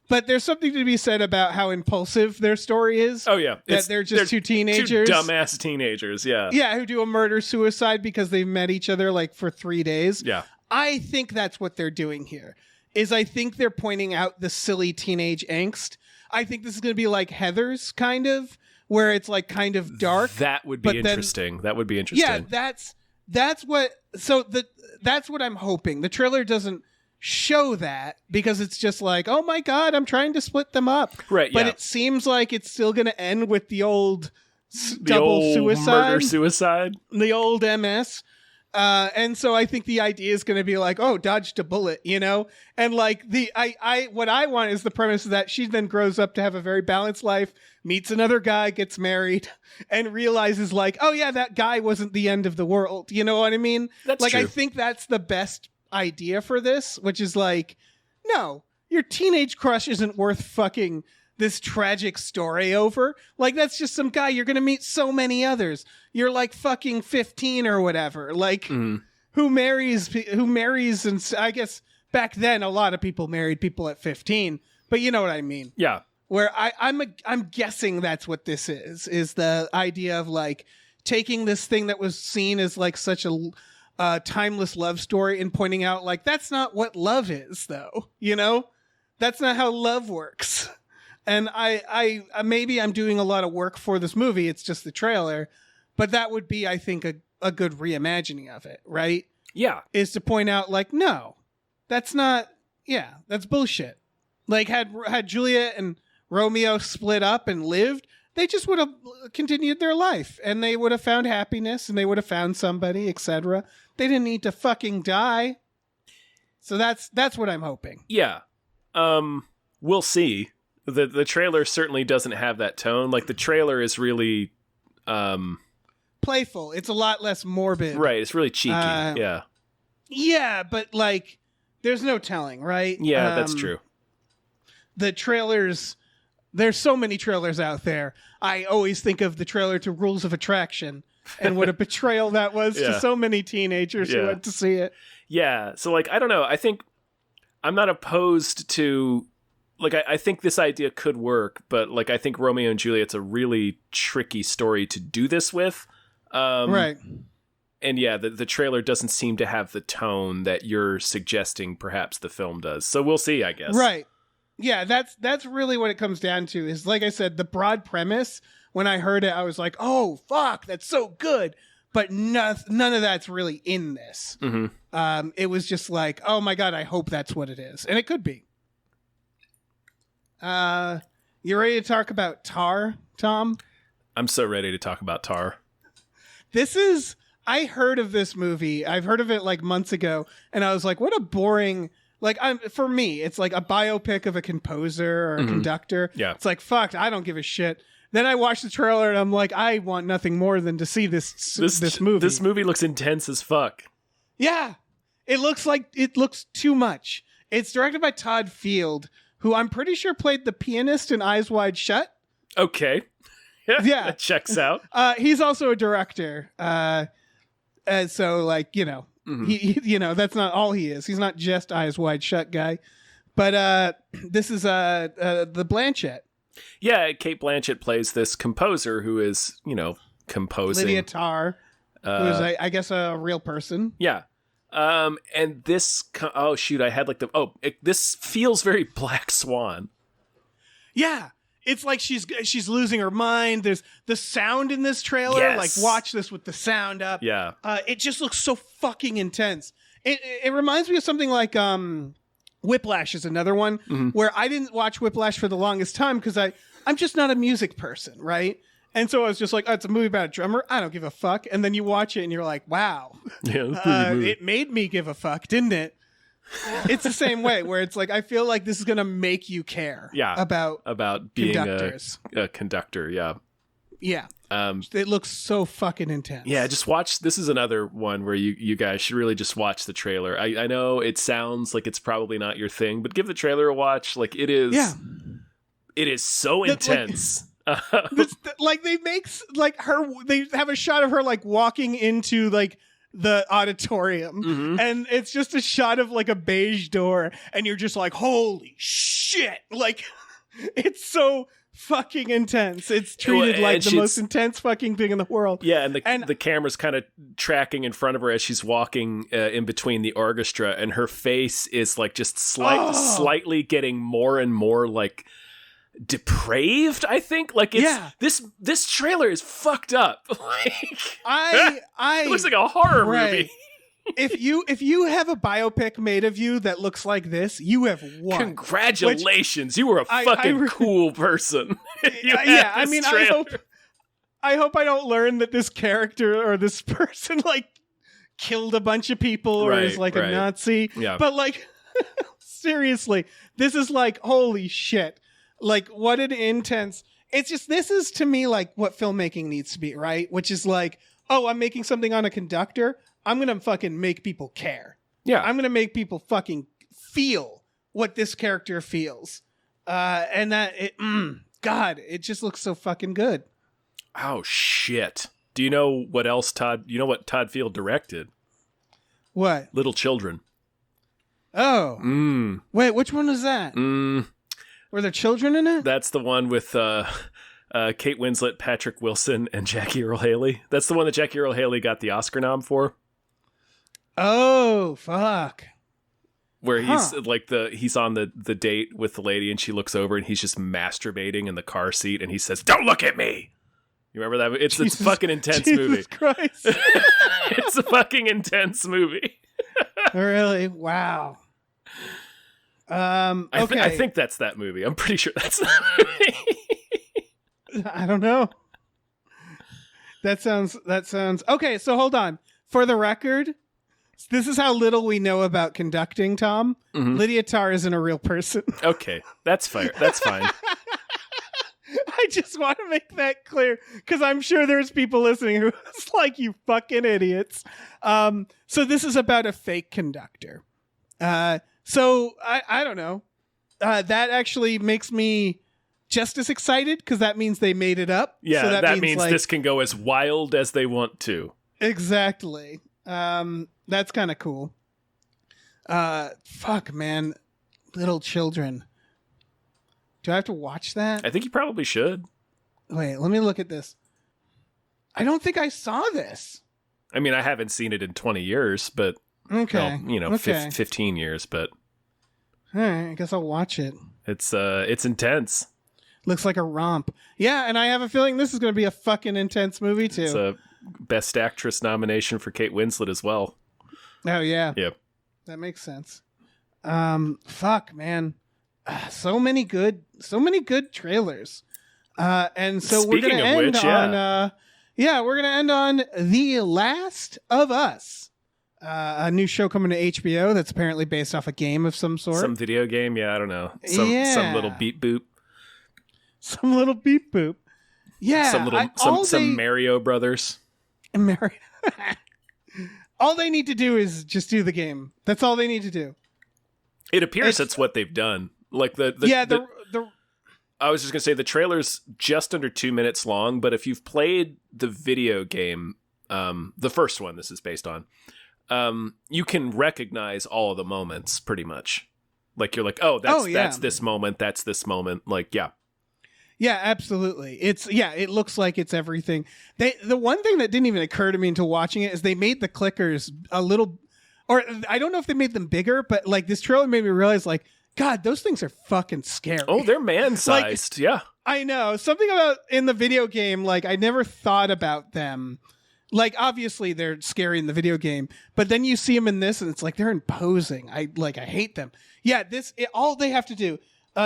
But there's something to be said about how impulsive their story is. Oh, yeah. That they're two teenagers. Two dumbass teenagers, yeah. Yeah, who do a murder-suicide because they've met each other like for 3 days. Yeah. I think that's what they're doing here. I think they're pointing out the silly teenage angst. I think this is going to be like Heathers, kind of, where it's like kind of dark. That would be interesting. That would be interesting. Yeah, that's what I'm hoping. The trailer doesn't show that because it's just like, oh my god, I'm trying to split them up. Right, but yeah. it seems like it's still going to end with the old double suicide. Murder-suicide. The old MS. And so I think the idea is going to be like, oh, dodged a bullet, you know? And like what I want is the premise that she then grows up to have a very balanced life, meets another guy, gets married, and realizes like, oh yeah, that guy wasn't the end of the world. You know what I mean? That's like, true. I think that's the best idea for this, which is like, no, your teenage crush isn't worth fucking this tragic story over. Like, that's just some guy. You're going to meet so many others. You're like fucking 15 or whatever. Like, who marries, and I guess back then a lot of people married people at 15, but you know what I mean? Yeah. Where I'm guessing that's what this is the idea of like taking this thing that was seen as like such a timeless love story and pointing out like, that's not what love is though. You know, that's not how love works. And I maybe I'm doing a lot of work for this movie. It's just the trailer, but that would be, I think, a good reimagining of it, right? Yeah. Is to point out like, no, that's not. Yeah, that's bullshit. Like had Juliet and Romeo split up and lived, they just would have continued their life and they would have found happiness and they would have found somebody, etc. They didn't need to fucking die. So that's what I'm hoping. Yeah. We'll see. The trailer certainly doesn't have that tone. Like, the trailer is really playful. It's a lot less morbid. Right. It's really cheeky. Yeah. Yeah, but like, there's no telling, right? Yeah, that's true. The trailers, there's so many trailers out there. I always think of the trailer to Rules of Attraction and what a betrayal that was to so many teenagers who went to see it. Yeah. So like, I don't know. I think I'm not opposed to, like, I think this idea could work, but like, I think Romeo and Juliet's a really tricky story to do this with. Right. And yeah, the trailer doesn't seem to have the tone that you're suggesting perhaps the film does. So we'll see, I guess. Right. Yeah, that's really what it comes down to is, like I said, the broad premise. When I heard it, I was like, oh, fuck, that's so good. But none of that's really in this. Mm-hmm. It was just like, oh my God, I hope that's what it is. And it could be. You ready to talk about Tar, Tom? I'm so ready to talk about Tar. I heard of this movie. I've heard of it like months ago. And I was like, what a boring... Like, for me, it's like a biopic of a composer or a conductor. Yeah. It's like, fuck, I don't give a shit. Then I watched the trailer and I'm like, I want nothing more than to see this movie. This movie looks intense as fuck. Yeah. It looks too much. It's directed by Todd Field, who I'm pretty sure played the pianist in Eyes Wide Shut. Okay. Yeah. That checks out. He's also a director. So, like, you know, Mhm. He that's not all he is. He's not just eyes wide shut guy. But this is the Blanchett. Yeah, Kate Blanchett plays this composer who is, composing. Lydia Tarr, who is, I guess, a real person. Yeah. And this, oh shoot, I had like this feels very Black Swan. Yeah. It's like she's losing her mind. There's the sound in this trailer. Yes. Like, watch this with the sound up. Yeah. It just looks so fucking intense. It reminds me of something like Whiplash is another one where I didn't watch Whiplash for the longest time because I'm just not a music person, right? And so I was just like, oh, it's a movie about a drummer. I don't give a fuck. And then you watch it and you're like, wow. Yeah, it made me give a fuck, didn't it? It's the same way where it's like, I feel like this is going to make you care about being conductors. a conductor. Yeah. Yeah. It looks so fucking intense. Yeah. Just watch. This is another one where you guys should really just watch the trailer. I know it sounds like it's probably not your thing, but give the trailer a watch. Like it is. Yeah. It is so intense. Like they they have a shot of her like walking into like the auditorium and it's just a shot of like a beige door and you're just like, holy shit. Like it's so fucking intense. It's treated like the most intense fucking thing in the world. Yeah, and the camera's kind of tracking in front of her as she's walking in between the orchestra, and her face is like just slightly getting more and more like depraved. I think like it's this trailer is fucked up. Like it looks like a horror movie. If you have a biopic made of you that looks like this, you have won. Congratulations, you were a fucking cool person. I mean, I hope I don't learn that this character or this person like killed a bunch of people or is like a Nazi. Yeah. But like seriously, this is like holy shit. Like what an intense. It's just this is to me like what filmmaking needs to be, right? Which is like, oh, I'm making something on a conductor. I'm going to fucking make people care. Yeah. I'm going to make people fucking feel what this character feels. And that, God, it just looks so fucking good. Oh, shit. Do you know what else you know what Todd Field directed? What? Little Children. Oh. Wait, which one is that? Were there children in it? That's the one with Kate Winslet, Patrick Wilson, and Jackie Earle Haley. That's the one that Jackie Earle Haley got the Oscar nom for. Oh, fuck. Where he's like he's on the date with the lady and she looks over and he's just masturbating in the car seat and he says, "Don't look at me." You remember that? It's a fucking intense movie. Jesus Christ. It's a fucking intense movie. Really? Wow. Okay. I think that's that movie. I'm pretty sure that's that movie. I don't know. That sounds okay. So hold on. For the record, this is how little we know about conducting, Tom. Lydia Tarr isn't a real person. Okay, that's fair. That's fine. I just want to make that clear because I'm sure there's people listening who's like, you fucking idiots. So this is about a fake conductor. So I don't know. That actually makes me just as excited because that means they made it up. Yeah, so that means like, this can go as wild as they want to. Exactly. That's kind of cool. Fuck, man. Little Children. Do I have to watch that? I think you probably should. Wait, let me look at this. I don't think I saw this. I mean, I haven't seen it in 20 years, but... Okay. Well, 15 years, but... All right, I guess I'll watch it. It's intense. Looks like a romp. Yeah, and I have a feeling this is going to be a fucking intense movie, too. It's a Best Actress nomination for Kate Winslet as well. Oh, yeah. Yep. That makes sense. Fuck, man. So many good trailers. And so we're going to end on... we're going to end on The Last of Us. A new show coming to HBO that's apparently based off a game of some sort. Some video game, yeah, I don't know. Some little beep boop. Some little beep boop. Yeah. Some Mario Brothers. Mario. All they need to do is just do the game. That's all they need to do. It appears that's what they've done. Like I was just gonna say the trailer's just under 2 minutes long, but if you've played the video game, the first one this is based on, you can recognize all of the moments pretty much. Like you're like, oh, that's this moment, that's this moment. Like, yeah. Yeah, absolutely. It looks like it's everything. The one thing that didn't even occur to me until watching it is they made the clickers a little, or I don't know if they made them bigger, but like this trailer made me realize like, God, those things are fucking scary. Oh, they're man-sized. Yeah. I know. Something about in the video game, like I never thought about them. Like obviously they're scary in the video game, but then you see them in this and it's like they're imposing. I hate them. Yeah, all they have to do.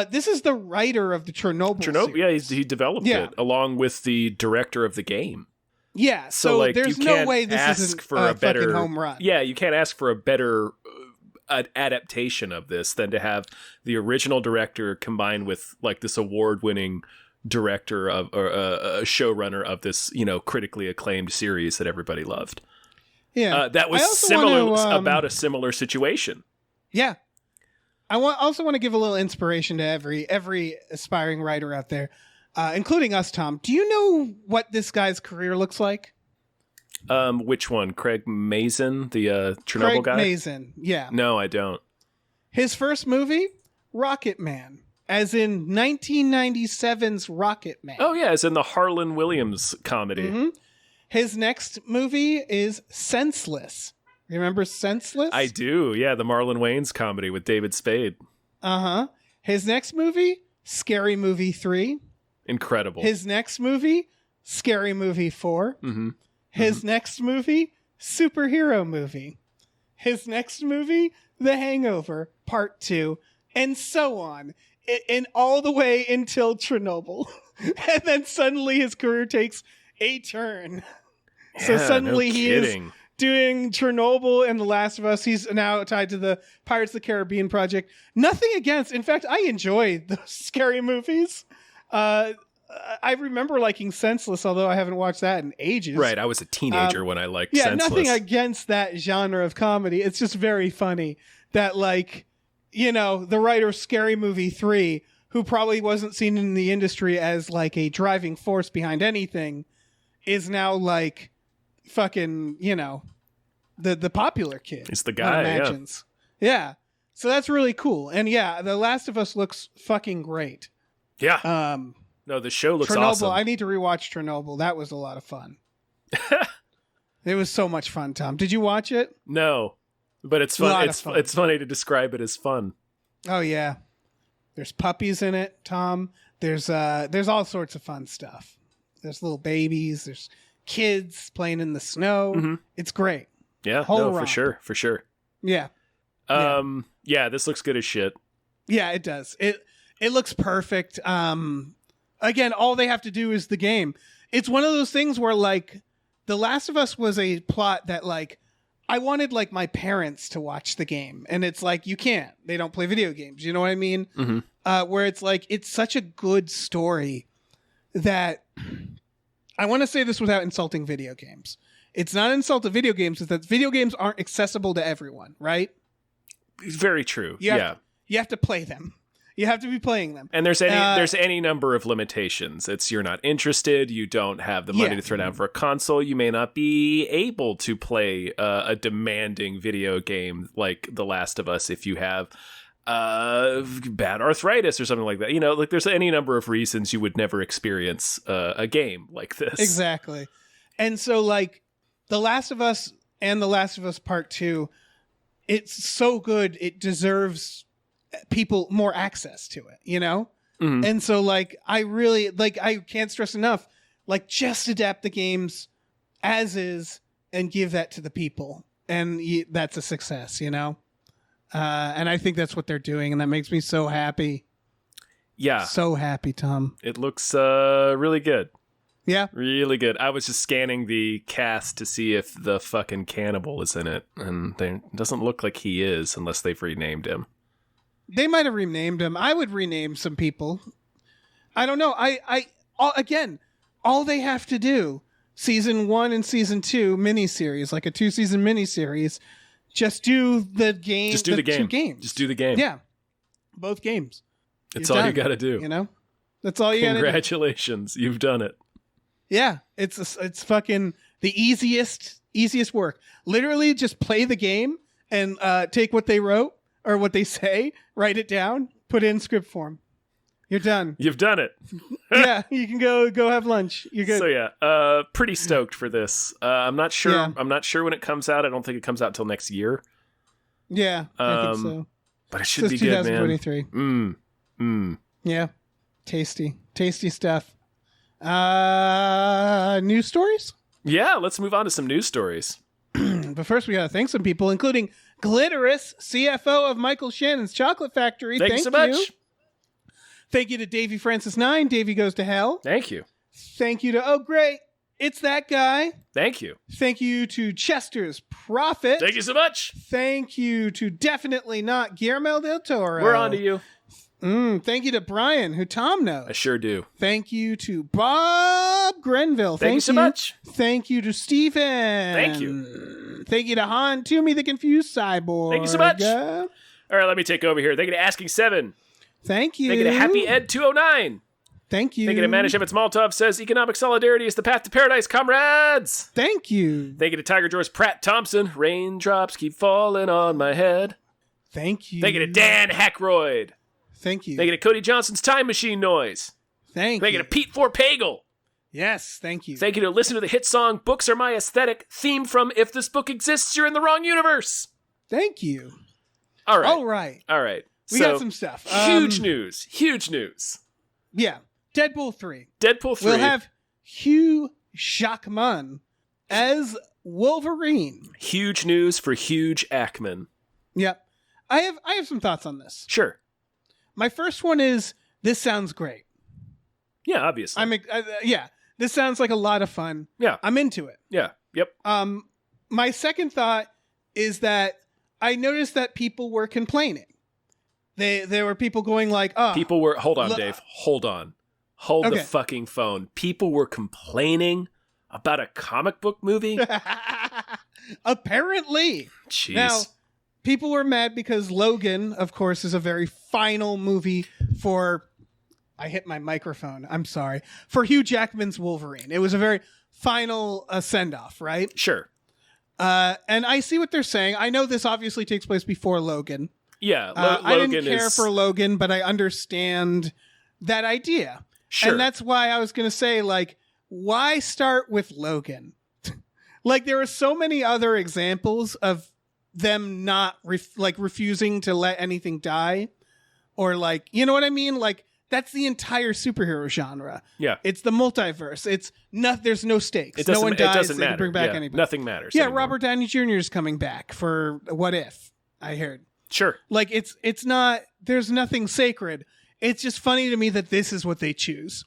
This is the writer of the Chernobyl series. Yeah, he developed it along with the director of the game. Yeah, so like, there's no way this isn't for a better fucking home run. Yeah, you can't ask for a better adaptation of this than to have the original director combined with like this award-winning director of or a showrunner of this, critically acclaimed series that everybody loved. Yeah, that was about a similar situation. Yeah. I also want to give a little inspiration to every aspiring writer out there, including us, Tom. Do you know what this guy's career looks like? Which one? Craig Mazin, the Chernobyl guy? Craig Mazin, yeah. No, I don't. His first movie, Rocket Man, as in 1997's Rocket Man. Oh, yeah, as in the Harlan Williams comedy. Mm-hmm. His next movie is Senseless. Remember Senseless? I do, yeah, the Marlon Wayans comedy with David Spade. Uh-huh. His next movie, Scary Movie 3. Incredible. His next movie, Scary Movie 4. Mm-hmm. His next movie, Superhero Movie. His next movie, The Hangover, Part 2, and so on. And all the way until Chernobyl. And then suddenly his career takes a turn. Yeah, so suddenly no he is doing Chernobyl and The Last of Us. He's now tied to the Pirates of the Caribbean project. Nothing against. In fact, I enjoy those scary movies. I remember liking Senseless, although I haven't watched that in ages. Right, I was a teenager when I liked Senseless. Nothing against that genre of comedy. It's just very funny that, like, the writer of Scary Movie 3, who probably wasn't seen in the industry as, like, a driving force behind anything, is now, like, fucking, the popular kid. He's the guy, imagines. Yeah. So that's really cool. And yeah, The Last of Us looks fucking great. Yeah. No, the show looks Chernobyl, awesome. I need to rewatch Chernobyl. That was a lot of fun. It was so much fun, Tom. Did you watch it? No, but it's fun. It's funny to describe it as fun. Oh yeah. There's puppies in it, Tom. There's all sorts of fun stuff. There's little babies. There's kids playing in the snow. Mm-hmm. It's great. Yeah, for sure. Yeah. Yeah, this looks good as shit. Yeah, it does. It looks perfect. Again, all they have to do is the game. It's one of those things where, like, The Last of Us was a plot that, like, I wanted, like, my parents to watch the game. And it's like, you can't. They don't play video games. You know what I mean? Mm-hmm. Where it's like, it's such a good story that I want to say this without insulting video games. It's not an insult to video games. It's that video games aren't accessible to everyone, right? Very true. You have to play them. You have to be playing them. And there's any number of limitations. It's you're not interested, you don't have the money to throw down for a console, you may not be able to play a demanding video game like The Last of Us if you have bad arthritis or something like that. Like there's any number of reasons you would never experience a game like this. Exactly. And so, like, The Last of Us and The Last of Us Part 2, it's so good, it deserves people more access to it, Mm-hmm. And so, like, I really, like, I can't stress enough, like, just adapt the games as is and give that to the people. And that's a success, And I think that's what they're doing, and that makes me so happy. Yeah. So happy, Tom. It looks really good. Yeah. Really good. I was just scanning the cast to see if the fucking cannibal is in it, and it doesn't look like he is unless they've renamed him. They might have renamed him. I would rename some people. I don't know. Again, all they have to do, season 1 and season 2 miniseries, like a 2-season miniseries, just do the game. Just do the game. 2 games. Just do the game. Yeah. Both games. It's all you got to do. That's all you got to do. Congratulations. You've done it. Yeah. It's fucking the easiest Easiest work. Literally just play the game and take what they wrote or what they say, write it down, put it in script form. You're done. You've done it. Yeah, you can go have lunch. You're good. So yeah, pretty stoked for this. I'm not sure. Yeah. I'm not sure when it comes out. I don't think it comes out till next year. Yeah, I think so. But it should be good, man. 2023. Yeah, tasty stuff. News stories? Yeah, let's move on to some news stories. But first, we gotta thank some people, including Glitterous, CFO of Michael Shannon's Chocolate Factory. Thank you so much. Thank you to Davey Francis 9. Davey Goes to Hell. Thank you. Thank you to Oh Great, It's That Guy. Thank you. Thank you to Chester's Prophet. Thank you so much. Thank you to Definitely Not Guillermo del Toro. We're on to you. Thank you to Brian, who Tom knows. I sure do. Thank you to Bob Grenville. Thank you so much. Thank you to Stephen. Thank you. Thank you to Han Toomey, the Confused Cyborg. Thank you so much. All right, let me take over here. Thank you to Asking Seven. Thank you. Thank you to Happy Ed 209. Thank you. Thank you to Manischewitz Maltov says economic solidarity is the path to paradise, comrades. Thank you. Thank you to Tiger George Pratt Thompson. Raindrops keep falling on my head. Thank you. Thank you to Dan Hackroyd. Thank you. Thank you to Cody Johnson's Time Machine Noise. Thank you to Pete Forpagel. Yes, thank you. Thank you to listen to the hit song Books Are My Aesthetic, theme from If This Book Exists, You're in the Wrong Universe. Thank you. All right. We got some stuff. Huge news. Yeah. Deadpool 3. We'll have Hugh Jackman as Wolverine. Huge news for Hugh Jackman. Yep. I have some thoughts on this. Sure. My first one is, this sounds great. Yeah, obviously. This sounds like a lot of fun. Yeah. I'm into it. Yeah. Yep. My second thought is that I noticed that people were complaining. There were people going like, oh. People were, hold on, Dave. Hold on. Hold the fucking phone. People were complaining about a comic book movie? Apparently. Jeez. Now, people were mad because Logan, of course, is a very final movie for... I hit my microphone. I'm sorry. For Hugh Jackman's Wolverine. It was a very final send-off, right? Sure. And I see what they're saying. I know this obviously takes place before Logan. Yeah, I didn't care for Logan, but I understand that idea. Sure. And that's why I was going to say, like, why start with Logan? Like, there are so many other examples of them not, refusing to let anything die. Or, like, you know what I mean? Like, that's the entire superhero genre. Yeah. It's the multiverse. It's there's no stakes. No one dies. They can bring back anybody. Nothing matters. Yeah, anymore. Robert Downey Jr. is coming back for What If, I heard. Sure. Like, it's not, there's nothing sacred. It's just funny to me that this is what they choose.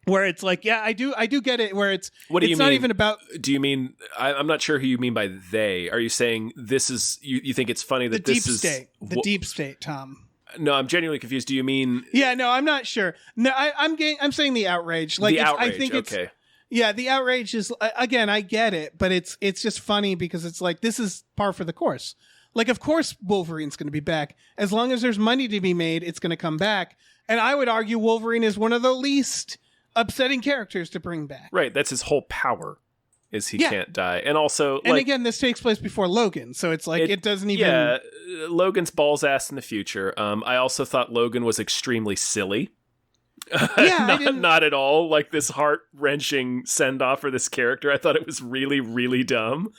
Where it's like, yeah, I do get it. Where it's, what do you it's mean? not even about. Do you mean, I'm not sure who you mean by they. Are you saying this is, you think it's funny that this is. The deep state, Tom. No, I'm genuinely confused. Do you mean? Yeah, no, I'm not sure. No, I'm saying the outrage. Like, the outrage, I think it's, okay. Yeah, the outrage is, again, I get it, but it's just funny because it's like, this is par for the course. Like, of course Wolverine's going to be back. As long as there's money to be made, it's going to come back. And I would argue Wolverine is one of the least upsetting characters to bring back. Right, that's his whole power, is he can't die. And also, and again, this takes place before Logan, so it's like, it doesn't even... Yeah, Logan's balls ass in the future. I also thought Logan was extremely silly. Yeah, not at all like this heart-wrenching send-off for this character. I thought it was really, really dumb.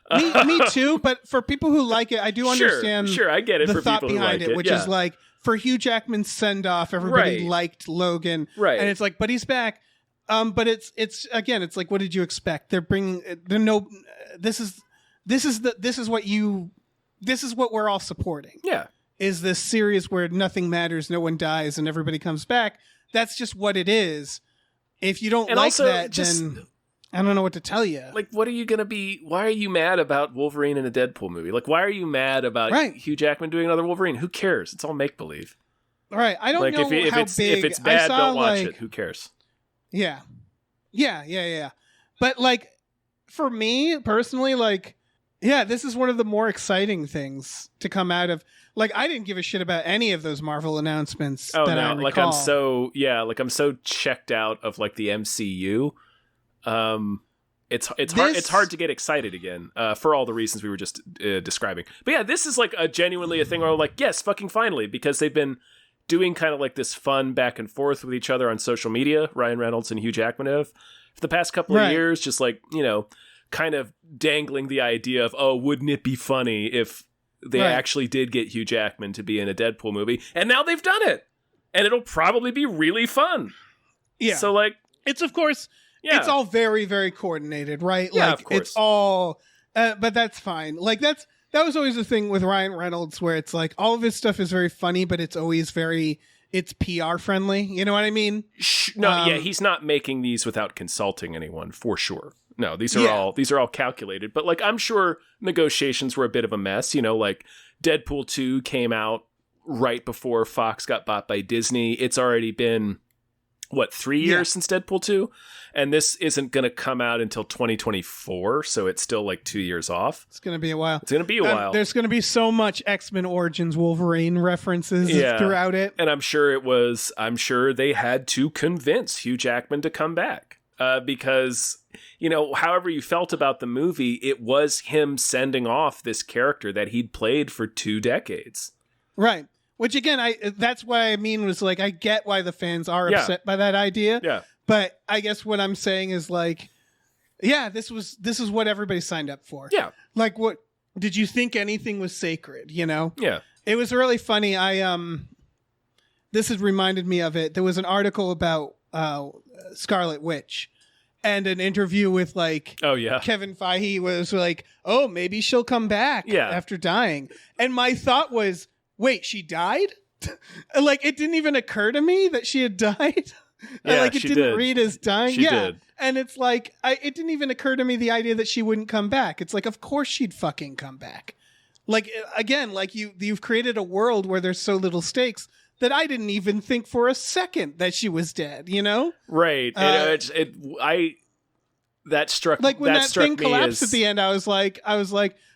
Me too, but for people who like it, I do understand Sure, I get it the for thought people who behind like it, which is like, for Hugh Jackman's send-off, everybody liked Logan. Right. And it's like, but he's back. But it's again, it's like, what did you expect? They're bringing this is what we're all supporting. Yeah. Is this series where nothing matters, no one dies, and everybody comes back. That's just what it is. If you don't like that, then I don't know what to tell you. Like, what are you going to be... Why are you mad about Wolverine in a Deadpool movie? Like, why are you mad about Hugh Jackman doing another Wolverine? Who cares? It's all make-believe. Right. I don't know if how it's, big... If it's bad, don't watch like, it. Who cares? Yeah. Yeah. But, like, for me, personally, like, yeah, this is one of the more exciting things to come out of... Like, I didn't give a shit about any of those Marvel announcements I recall. Like, I'm so checked out of, like, the MCU. It's hard to get excited again for all the reasons we were just describing. But yeah, this is like genuinely a thing where I'm like, yes, fucking finally, because they've been doing kind of like this fun back and forth with each other on social media. Ryan Reynolds and Hugh Jackman have for the past couple of years, just like, you know, kind of dangling the idea of, oh, wouldn't it be funny if they actually did get Hugh Jackman to be in a Deadpool movie? And now they've done it, and it'll probably be really fun. Yeah. So like, it's of course. Yeah. It's all very, very coordinated, right? Yeah, like, of course. It's all, but that's fine. Like, that was always the thing with Ryan Reynolds, where it's like, all of his stuff is very funny, but it's always it's PR friendly. You know what I mean? Yeah, he's not making these without consulting anyone, for sure. No, these are all calculated. But like, I'm sure negotiations were a bit of a mess. You know, like Deadpool 2 came out right before Fox got bought by Disney. It's already been, 3 years since Deadpool 2? And this isn't going to come out until 2024, so it's still like 2 years off. It's going to be a while. There's going to be so much X-Men Origins Wolverine references throughout it. And I'm sure they had to convince Hugh Jackman to come back. Because, you know, however you felt about the movie, it was him sending off this character that he'd played for 2 decades. Right. Which again, that's what I mean was like, I get why the fans are upset by that idea. Yeah. But I guess what I'm saying is like, yeah, this is what everybody signed up for. Yeah. Like, what did you think anything was sacred? You know? Yeah. It was really funny. This has reminded me of it. There was an article about Scarlet Witch, and an interview with like, Kevin Feige was like, oh, maybe she'll come back after dying. And my thought was, wait, she died? Like, it didn't even occur to me that she had died. Yeah, like, it didn't read as dying. She did. And it's like, it didn't even occur to me the idea that she wouldn't come back. It's like, of course she'd fucking come back. Like, again, like you've created a world where there's so little stakes that I didn't even think for a second that she was dead, you know? Right. That struck like when that thing collapsed as... at the end, I was like,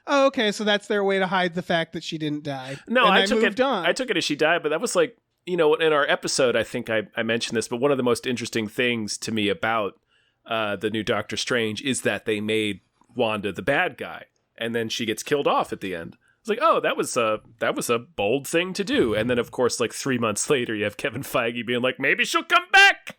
oh, okay, so that's their way to hide the fact that she didn't die. No, and I took it as she died, but that was like, you know, in our episode, I think I mentioned this, but one of the most interesting things to me about the new Doctor Strange is that they made Wanda the bad guy, and then she gets killed off at the end. It's like, oh, that was a bold thing to do. And then, of course, like 3 months later, you have Kevin Feige being like, maybe she'll come back.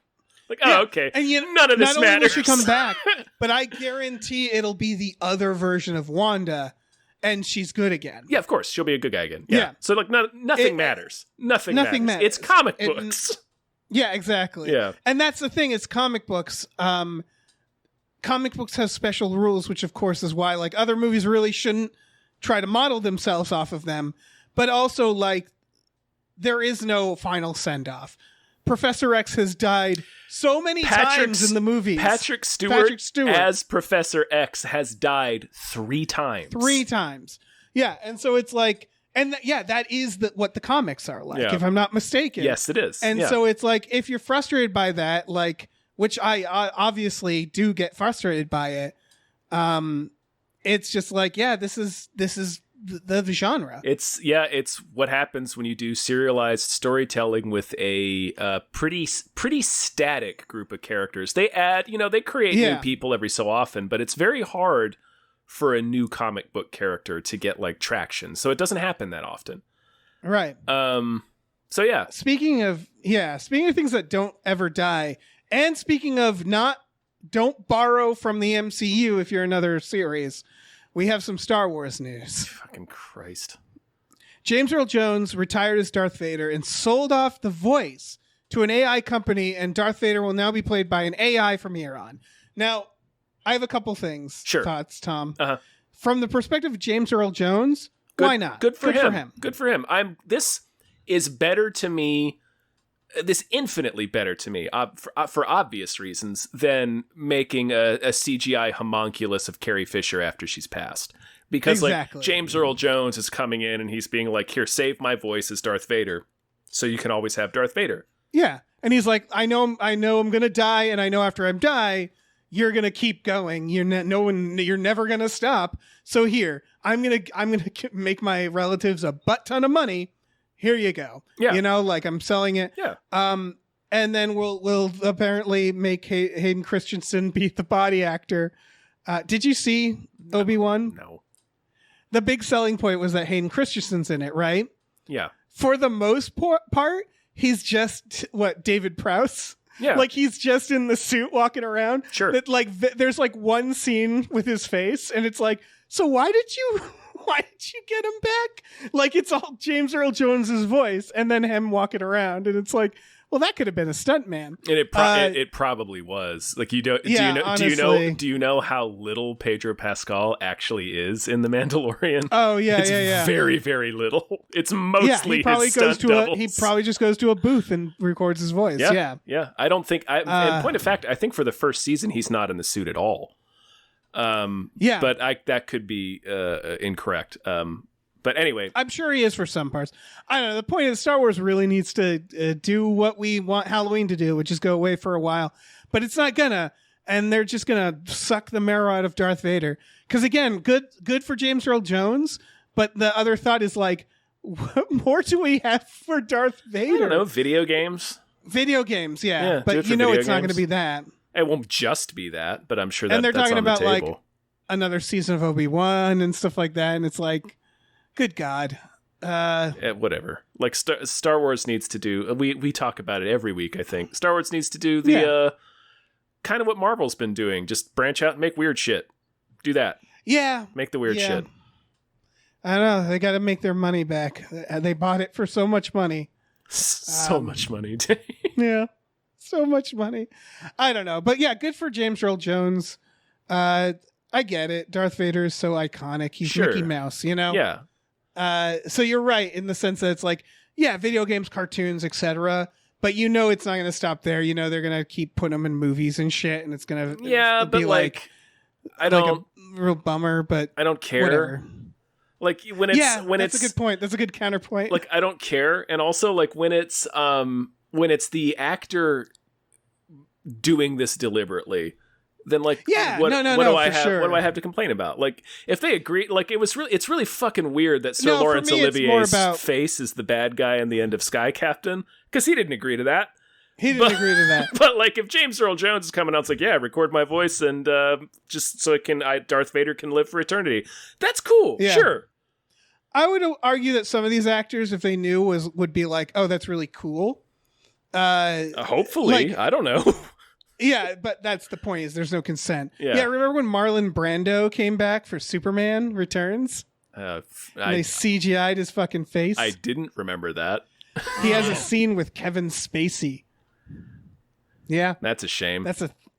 Like, oh, okay. And none of this matters. Not only will she come back, but I guarantee it'll be the other version of Wanda, and she's good again. Yeah, of course. She'll be a good guy again. Yeah. So, like, nothing matters. Nothing matters. It's comic books. Yeah, exactly. Yeah. And that's the thing. It's comic books. Comic books have special rules, which, of course, is why, like, other movies really shouldn't try to model themselves off of them. But also, like, there is no final send-off. Professor X has died so many times in the movies. Patrick Stewart as Professor X has died 3 times. 3 times. Yeah, and so it's like, and that is what the comics are like, if I'm not mistaken. Yes, it is. And so it's like, if you're frustrated by that, like, which I obviously do get frustrated by it, it's just like, this is the genre. It's what happens when you do serialized storytelling with a pretty static group of characters. They add, they create new people every so often, but it's very hard for a new comic book character to get like traction. So it doesn't happen that often. Right. So yeah. Speaking of things that don't ever die, and speaking of don't borrow from the MCU if you're another series, we have some Star Wars news. Fucking Christ. James Earl Jones retired as Darth Vader and sold off the voice to an AI company, and Darth Vader will now be played by an AI from here on. Now, I have a couple thoughts, Tom. Uh-huh. From the perspective of James Earl Jones, why not? Good for him. Good for him. This is better to me. This infinitely better to me, for obvious reasons, than making a CGI homunculus of Carrie Fisher after she's passed. Because like James Earl Jones is coming in and he's being like, here, save my voice as Darth Vader, so you can always have Darth Vader. Yeah, and he's like, I know I'm gonna die, and I know after I die, you're gonna keep going. You're never gonna stop. So here, I'm gonna make my relatives a butt ton of money. Here you go. Yeah. Like I'm selling it. Yeah. And then we'll apparently make Hayden Christensen be the body actor Did you see Obi-Wan? No. The big selling point was that Hayden Christensen's in it, right? Yeah. For the most part, he's just David Prowse. Yeah. Like he's just in the suit walking around. Sure. That there's like one scene with his face, and it's like, so why did you get him back? Like it's all James Earl Jones's voice, and then him walking around, and it's like, well, that could have been a stuntman. And it probably was. Like do you know how little Pedro Pascal actually is in The Mandalorian? Oh yeah, it's very, very little. It's mostly he probably his stunt doubles. He probably just goes to a booth and records his voice. Yeah. I don't think. In point of fact, I think for the first season he's not in the suit at all. But that could be incorrect. But anyway, I'm sure he is for some parts. I don't know. The point is, Star Wars really needs to do what we want Halloween to do, which is go away for a while. But it's not gonna, and they're just gonna suck the marrow out of Darth Vader. Because again, good for James Earl Jones. But the other thought is like, what more do we have for Darth Vader? I don't know. Video games. Video games, yeah. But you know, it's not going to be that. It won't just be that, but I'm sure that. And they're that's talking on the about table. like another season of Obi-Wan and stuff like that, and it's like, good God. Whatever. Like Star Wars needs to do. We talk about it every week. I think Star Wars needs to do the kind of what Marvel's been doing. Just branch out and make weird shit. Do that. Yeah. Make the weird shit. I don't know. They got to make their money back. They bought it for so much money. So much money. Yeah. So much money. I don't know. But yeah, good for James Earl Jones. I get it. Darth Vader is so iconic. He's Mickey Mouse, you know? Yeah. So you're right in the sense that it's like, yeah, video games, cartoons, etc. But you know it's not going to stop there. You know they're going to keep putting them in movies and shit, and it's going to be like I don't a real bummer, but I don't care. Whatever. Like when it's a good point. That's a good counterpoint. Like I don't care, and also like when it's the actor doing this deliberately, then like what do I have to complain about? Like if they agree, like it's really fucking weird that Sir Laurence Olivier's face is the bad guy in the end of Sky Captain, because he didn't agree to that. He didn't agree to that. But like if James Earl Jones is coming out, it's like, yeah, record my voice and just so Darth Vader can live for eternity. That's cool. Yeah. Sure. I would argue that some of these actors, if they knew, would be like, oh, that's really cool. Hopefully, I don't know. Yeah, but that's the point, is there's no consent. Yeah, remember when Marlon Brando came back for Superman Returns? They CGI'd his fucking face. I didn't remember that. He has a scene with Kevin Spacey. Yeah. That's a shame.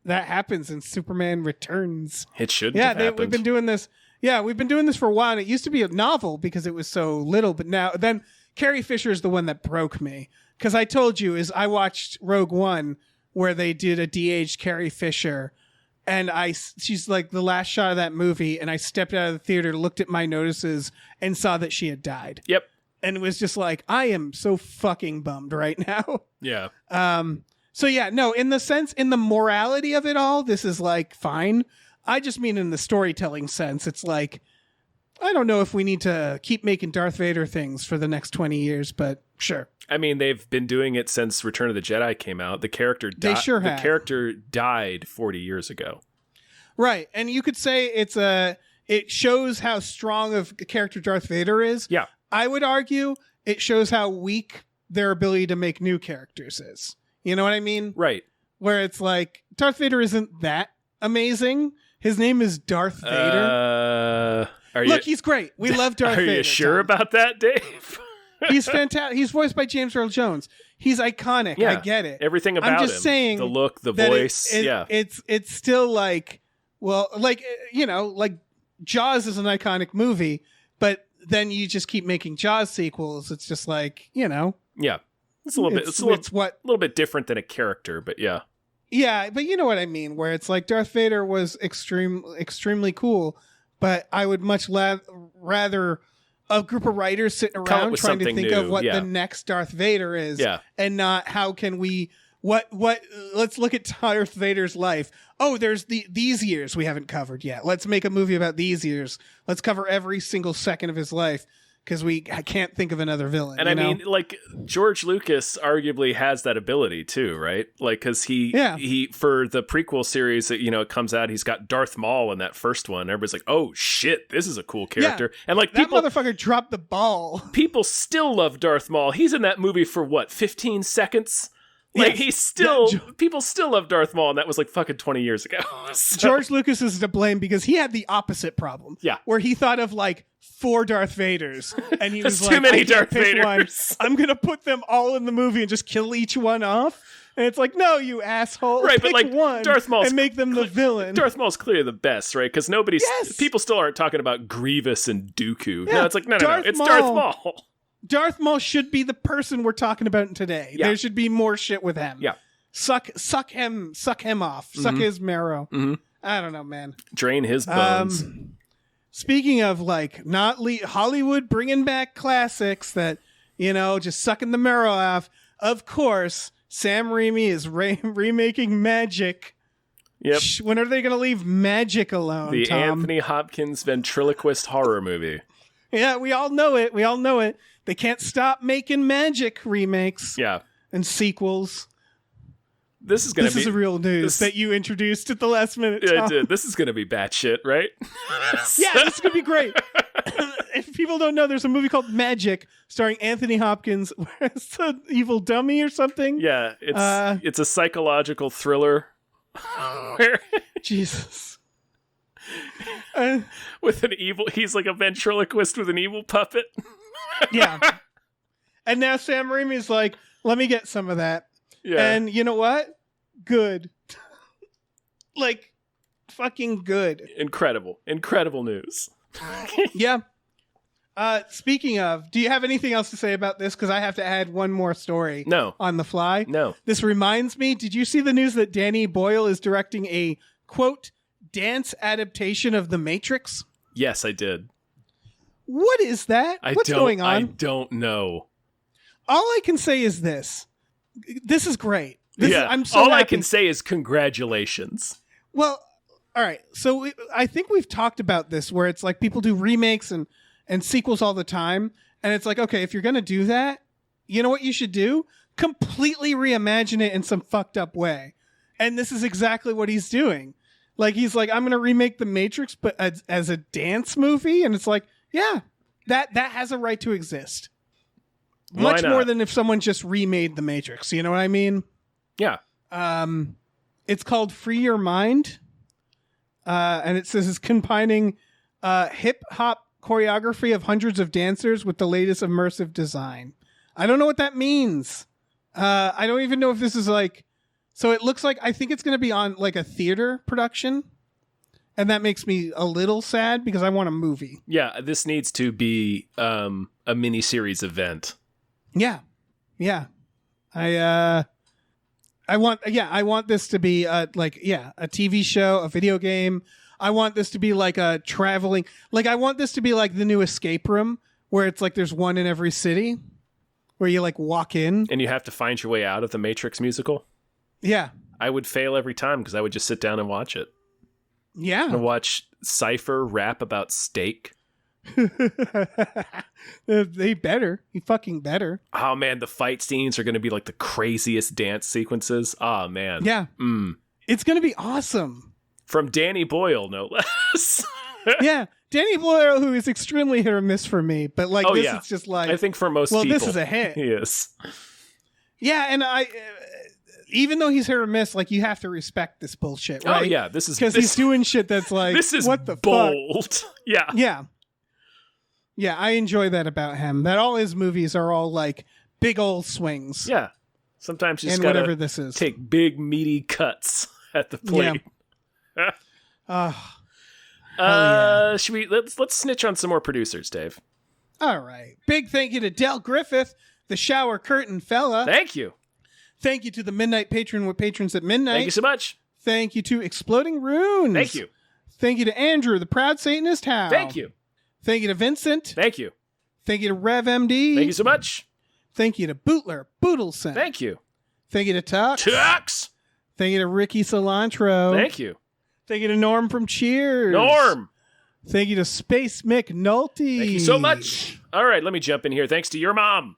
That happens in Superman Returns. It shouldn't have happened. We've been doing this. Yeah, we've been doing this for a while, and it used to be a novel because it was so little, but then Carrie Fisher is the one that broke me. Because I told you, I watched Rogue One, where they did a de-aged Carrie Fisher, and she's like the last shot of that movie, and I stepped out of the theater, looked at my notices, and saw that she had died. Yep. And it was just like, I am so fucking bummed right now. Yeah. So yeah, no, in the morality of it all, this is like fine. I just mean in the storytelling sense, it's like, I don't know if we need to keep making Darth Vader things for the next 20 years, but sure. I mean, they've been doing it since Return of the Jedi came out. The character They sure have. The character died 40 years ago. Right. And you could say it shows how strong of a character Darth Vader is. Yeah. I would argue it shows how weak their ability to make new characters is. You know what I mean? Right. Where it's like, Darth Vader isn't that amazing. His name is Darth Vader. Look, he's great. We love Darth Vader. Are you sure about that, Dave? He's fantastic. He's voiced by James Earl Jones. He's iconic. Yeah, I get it. Everything about him. I'm just saying, the look, the voice. It's still like, well, like, you know, like Jaws is an iconic movie, but then you just keep making Jaws sequels. It's just like, you know. Yeah. It's a little bit. It's a little bit different than a character, but yeah. Yeah, but you know what I mean. Where it's like Darth Vader was extremely cool, but I would much rather a group of writers sitting around trying to think of what the next Darth Vader is, and not how can we let's look at Darth Vader's life. Oh, there's these years we haven't covered yet. Let's make a movie about these years. Let's cover every single second of his life. because I can't think of another villain. And I mean, like, George Lucas arguably has that ability too, right? Like, because he for the prequel series that, it comes out, he's got Darth Maul in that first one. Everybody's like, oh shit, this is a cool character. And like, that motherfucker dropped the ball. People still love Darth Maul. He's in that movie for what, 15 seconds? Like, people still love Darth Maul, and that was like fucking 20 years ago. So. George Lucas is to blame because he had the opposite problem. Yeah. Where he thought of like 4 Darth Vaders, and he was like, too many Darth Vaders. I'm going to put them all in the movie and just kill each one off. And it's like, no, you asshole. Right, pick but like one Darth Maul's and make them the villain. Darth Maul's clearly the best, right? Because people still aren't talking about Grievous and Dooku. Yeah, No, it's like, no, it's Darth Maul. Darth Maul should be the person we're talking about today. Yeah. There should be more shit with him. Yeah. Suck him off. Suck his marrow. Mm-hmm. I don't know, man. Drain his bones. Speaking of like not Hollywood bringing back classics that, just sucking the marrow off. Of course, Sam Raimi is remaking Magic. Yep. When are they going to leave Magic alone, The Tom? Anthony Hopkins ventriloquist horror movie. Yeah, we all know it. They can't stop making Magic remakes. Yeah. And sequels. This is real news that you introduced at the last minute, Tom. Yeah, I did. This is going to be batshit, right? Yeah, this is going to be great. If people don't know, there's a movie called Magic starring Anthony Hopkins. Where's the evil dummy or something? Yeah, it's a psychological thriller. Jesus. With he's like a ventriloquist with an evil puppet. Yeah. And now Sam Raimi's like, let me get some of that. Yeah. And you know what? Good. Like, fucking good. Incredible news. Yeah. Speaking of, do you have anything else to say about this? Because I have to add one more story. No. On the fly. No. This reminds me, did you see the news that Danny Boyle is directing a, quote, dance adaptation of The Matrix? Yes, I did. What is that? What's going on? I don't know. All I can say is this. This is great. I'm so all happy. I can say is congratulations. Well, all right. So I think we've talked about this where it's like people do remakes and sequels all the time. And it's like, okay, if you're going to do that, you know what you should do? Completely reimagine it in some fucked up way. And this is exactly what he's doing. Like, he's like, I'm going to remake The Matrix, but as a dance movie. And it's like, yeah, that has a right to exist. Much more than if someone just remade The Matrix. You know what I mean? Yeah. It's called Free Your Mind. And it says it's combining hip hop choreography of hundreds of dancers with the latest immersive design. I don't know what that means. I don't even know if this is like, so it looks like, I think it's going to be on like a theater production. And that makes me a little sad because I want a movie. Yeah. This needs to be a miniseries event. Yeah. Yeah. I want this to be a TV show, a video game. I want this to be like a traveling, like I want this to be like the new escape room where it's like there's one in every city where you like walk in and you have to find your way out of the Matrix musical. Yeah. I would fail every time because I would just sit down and watch it. Yeah. And watch Cypher rap about steak. They better. You fucking better. Oh man, the fight scenes are going to be like the craziest dance sequences. Oh man. Yeah. It's going to be awesome. From Danny Boyle, no less. Yeah. Danny Boyle, who is extremely hit or miss for me, but like it's just like, I think for most people. Well, this is a hit. He is. Yeah, and even though he's hit or miss, like you have to respect this bullshit, right? Oh yeah, this is because he's doing shit that's like, this is what the bold. Fuck? Yeah. Yeah. Yeah, I enjoy that about him. That all his movies are all like big old swings. Yeah. Sometimes you just and gotta whatever this is. Take big meaty cuts at the plate. Yeah. Should we let's snitch on some more producers, Dave? All right. Big thank you to Del Griffith, the shower curtain fella. Thank you. Thank you to the Midnight Patron with Patrons at Midnight. Thank you so much. Thank you to Exploding Runes. Thank you. Thank you to Andrew, the Proud Satanist Howe. Thank you. Thank you to Vincent. Thank you. Thank you to Rev MD. Thank you so much. Thank you to Bootler Boodleson. Thank you. Thank you to Tux. Tux. Thank you to Ricky Cilantro. Thank you. Thank you to Norm from Cheers. Norm. Thank you to Space McNulty. Thank you so much. All right, let me jump in here. Thanks to your mom.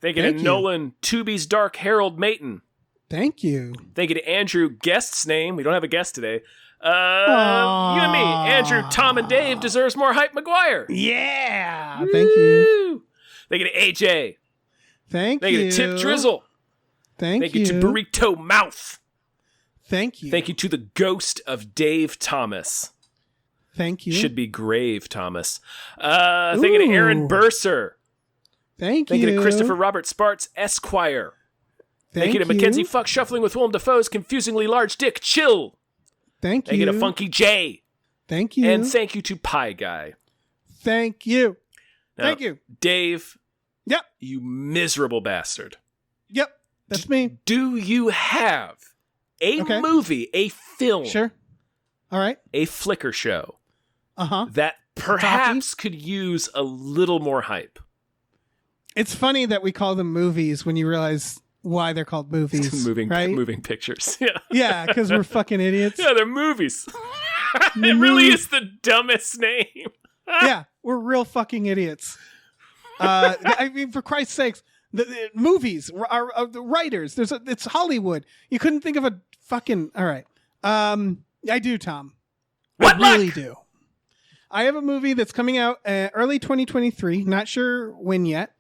Thank you to Nolan Tubi's Dark Harold Mayton. Thank you. Thank you to Andrew, guest's name. We don't have a guest today. You and me. Andrew, Tom, and Dave deserves more hype, McGuire. Yeah. Woo. Thank you. Thank you to AJ. Thank you. Thank you to Tip Drizzle. Thank you to Burrito Mouth. Thank you. Thank you to the ghost of Dave Thomas. Thank you. Should be Grave Thomas. Thank you to Aaron Burser. Thank you. Thank you to Christopher Robert Sparts, Esquire. Thank you to Mackenzie Fuck Shuffling with Willem Dafoe's confusingly large dick, Chill. Thank you. Thank you to Funky J. Thank you. And thank you to Pie Guy. Thank you. Now, thank you. Dave. Yep. You miserable bastard. Yep. That's me. Do you have a movie, a film? Sure. All right. A flicker show. Uh-huh. That perhaps could use a little more hype. It's funny that we call them movies when you realize why they're called movies. Moving pictures. Yeah. Yeah, because we're fucking idiots. Yeah, they're movies. It really is the dumbest name. Yeah, we're real fucking idiots. I mean, for Christ's sakes, the movies are the writers. It's Hollywood. You couldn't think of a fucking. All right. I do, Tom. What I really do. I have a movie that's coming out early 2023. Not sure when yet.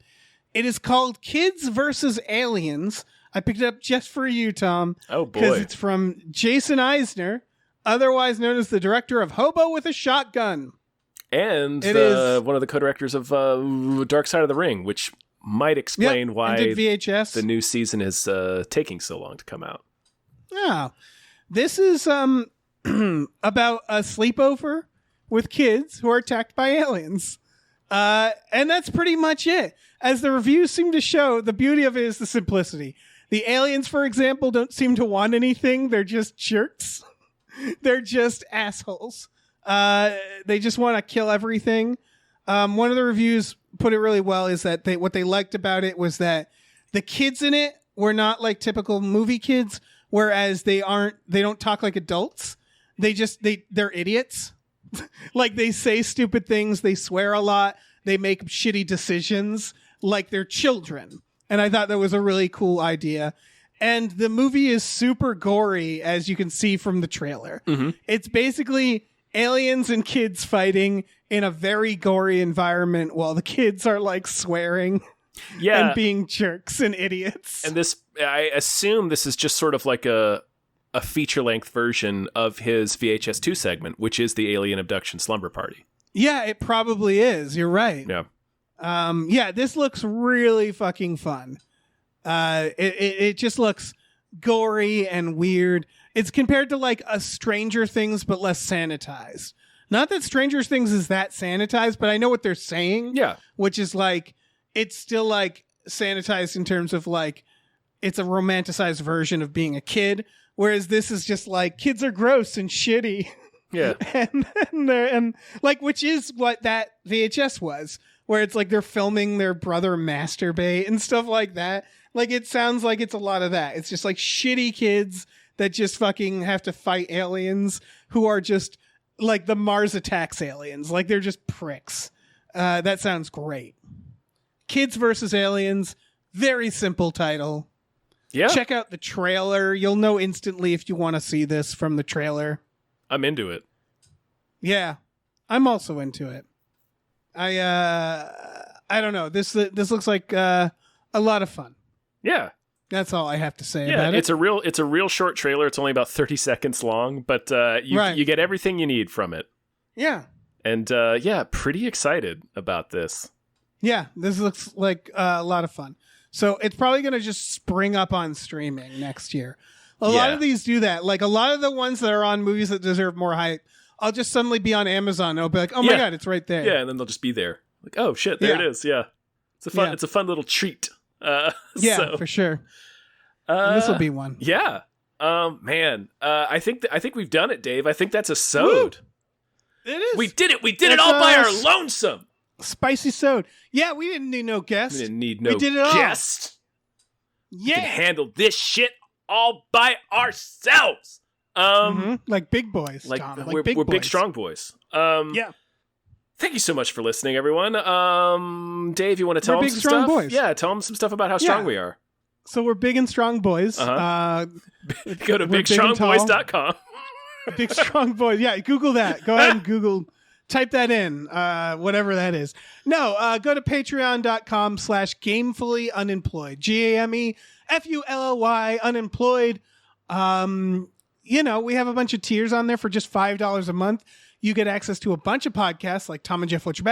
It is called Kids vs. Aliens. I picked it up just for you, Tom. Oh, boy. Because it's from Jason Eisner, otherwise known as the director of Hobo with a Shotgun. And one of the co-directors of Dark Side of the Ring, which might explain why VHS. The new season is taking so long to come out. Yeah. This is about a sleepover with kids who are attacked by aliens. And that's pretty much it. As the reviews seem to show, the beauty of it is the simplicity. The aliens, for example, don't seem to want anything. They're just jerks. They're just assholes. They just want to kill everything. One of the reviews put it really well is that what they liked about it was that the kids in it were not like typical movie kids, whereas they don't talk like adults. They're idiots. Like they say stupid things. They swear a lot. They make shitty decisions like they're children. And I thought that was a really cool idea. And the movie is super gory, as you can see from the trailer. Mm-hmm. It's basically aliens and kids fighting in a very gory environment while the kids are like swearing and being jerks and idiots. And this, I assume this is just sort of like a feature-length version of his VHS 2 segment, which is the Alien Abduction Slumber Party. Yeah, it probably is. You're right. Yeah. This looks really fucking fun. It just looks gory and weird. It's compared to like a Stranger Things, but less sanitized. Not that Stranger Things is that sanitized, but I know what they're saying. Yeah. Which is like, it's still like sanitized in terms of like, it's a romanticized version of being a kid. Whereas this is just like, kids are gross and shitty. Yeah. and like, which is what that VHS was, where it's like they're filming their brother masturbate and stuff like that. Like, it sounds like it's a lot of that. It's just like shitty kids that just fucking have to fight aliens who are just like the Mars Attacks aliens. Like, they're just pricks. That sounds great. Kids versus Aliens. Very simple title. Yeah. Check out the trailer. You'll know instantly if you want to see this from the trailer. I'm into it. Yeah. I'm also into it. I don't know. This looks like a lot of fun. Yeah. That's all I have to say about it. It's a real short trailer. It's only about 30 seconds long, but you get everything you need from it. Yeah. And pretty excited about this. Yeah, this looks like a lot of fun. So it's probably going to just spring up on streaming next year. A lot of these do that. Like a lot of the ones that are on movies that deserve more hype, I'll just suddenly be on Amazon. And I'll be like, oh my God, it's right there. Yeah, and then they'll just be there. Like, oh shit, there it is. Yeah. It's a fun little treat. For sure. This will be one. Yeah. Man. I think we've done it, Dave. I think that's a sode. It is. We did it. We did it all by our lonesome. Spicy sode. Yeah, we didn't need no guest. We didn't need no we did it all. guest. Yeah. We can handle this shit all by ourselves. Like big boys, Like, Tom. we're big boys. big, strong boys. Yeah. Thank you so much for listening, everyone. Dave, you want to tell We're them big, some strong stuff? boys. Yeah, tell them some stuff about how strong we are. So we're big and strong boys. Uh-huh. Go to we're bigstrongboys.com. Big strong boys. Yeah, Google that. Go ahead and type that in, whatever that is. No, go to patreon.com/gamefully unemployed. GAMEFULLY unemployed. We have a bunch of tiers on there for just $5 a month. You get access to a bunch of podcasts like Tom and Jeff Watch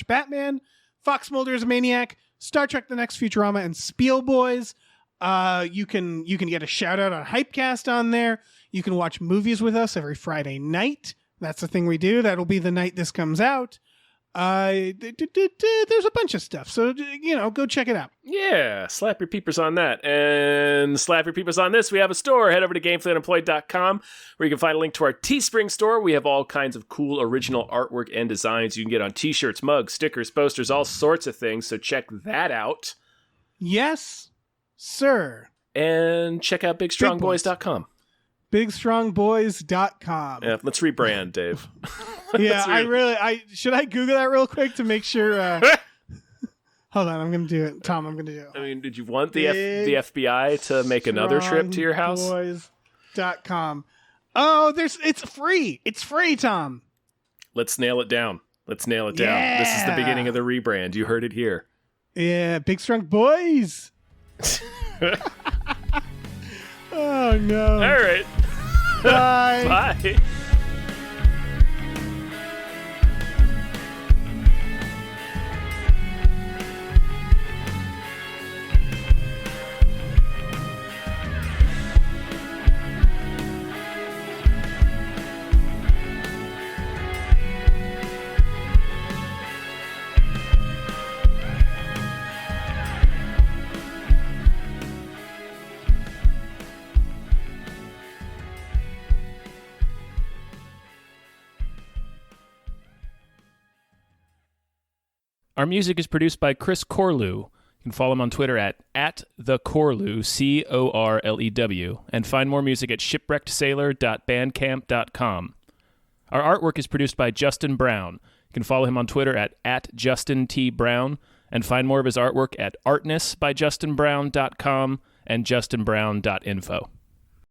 Batman, Fox Mulder is a Maniac, Star Trek The Next Futurama, and Spiel Boys. You can get a shout out on Hypecast on there. You can watch movies with us every Friday night. That's the thing we do. That'll be the night this comes out. There's a bunch of stuff. So, go check it out. Yeah, slap your peepers on that. And slap your peepers on this. We have a store. Head over to gamefullyunemployed.com where you can find a link to our Teespring store. We have all kinds of cool original artwork and designs you can get on t-shirts, mugs, stickers, posters, all sorts of things. So check that out. Yes, sir. And check out bigstrongboys.com. bigstrongboys.com. Yeah, let's rebrand, Dave. Yeah, should I Google that real quick to make sure? Hold on, I'm going to do it. Tom, I'm going to do it. I mean, did you want the FBI to make another trip to your house? Boys.com. Oh, it's free. It's free, Tom. Let's nail it down. Yeah. This is the beginning of the rebrand. You heard it here. Yeah, Big Strong Boys. Oh, no. All right. Bye. Bye. Our music is produced by Chris Corlew. You can follow him on Twitter at @thecorlew, CORLEW, and find more music at shipwreckedsailor.bandcamp.com. Our artwork is produced by Justin Brown. You can follow him on Twitter at @JustinTBrown, and find more of his artwork at artnessbyjustinbrown.com and justinbrown.info.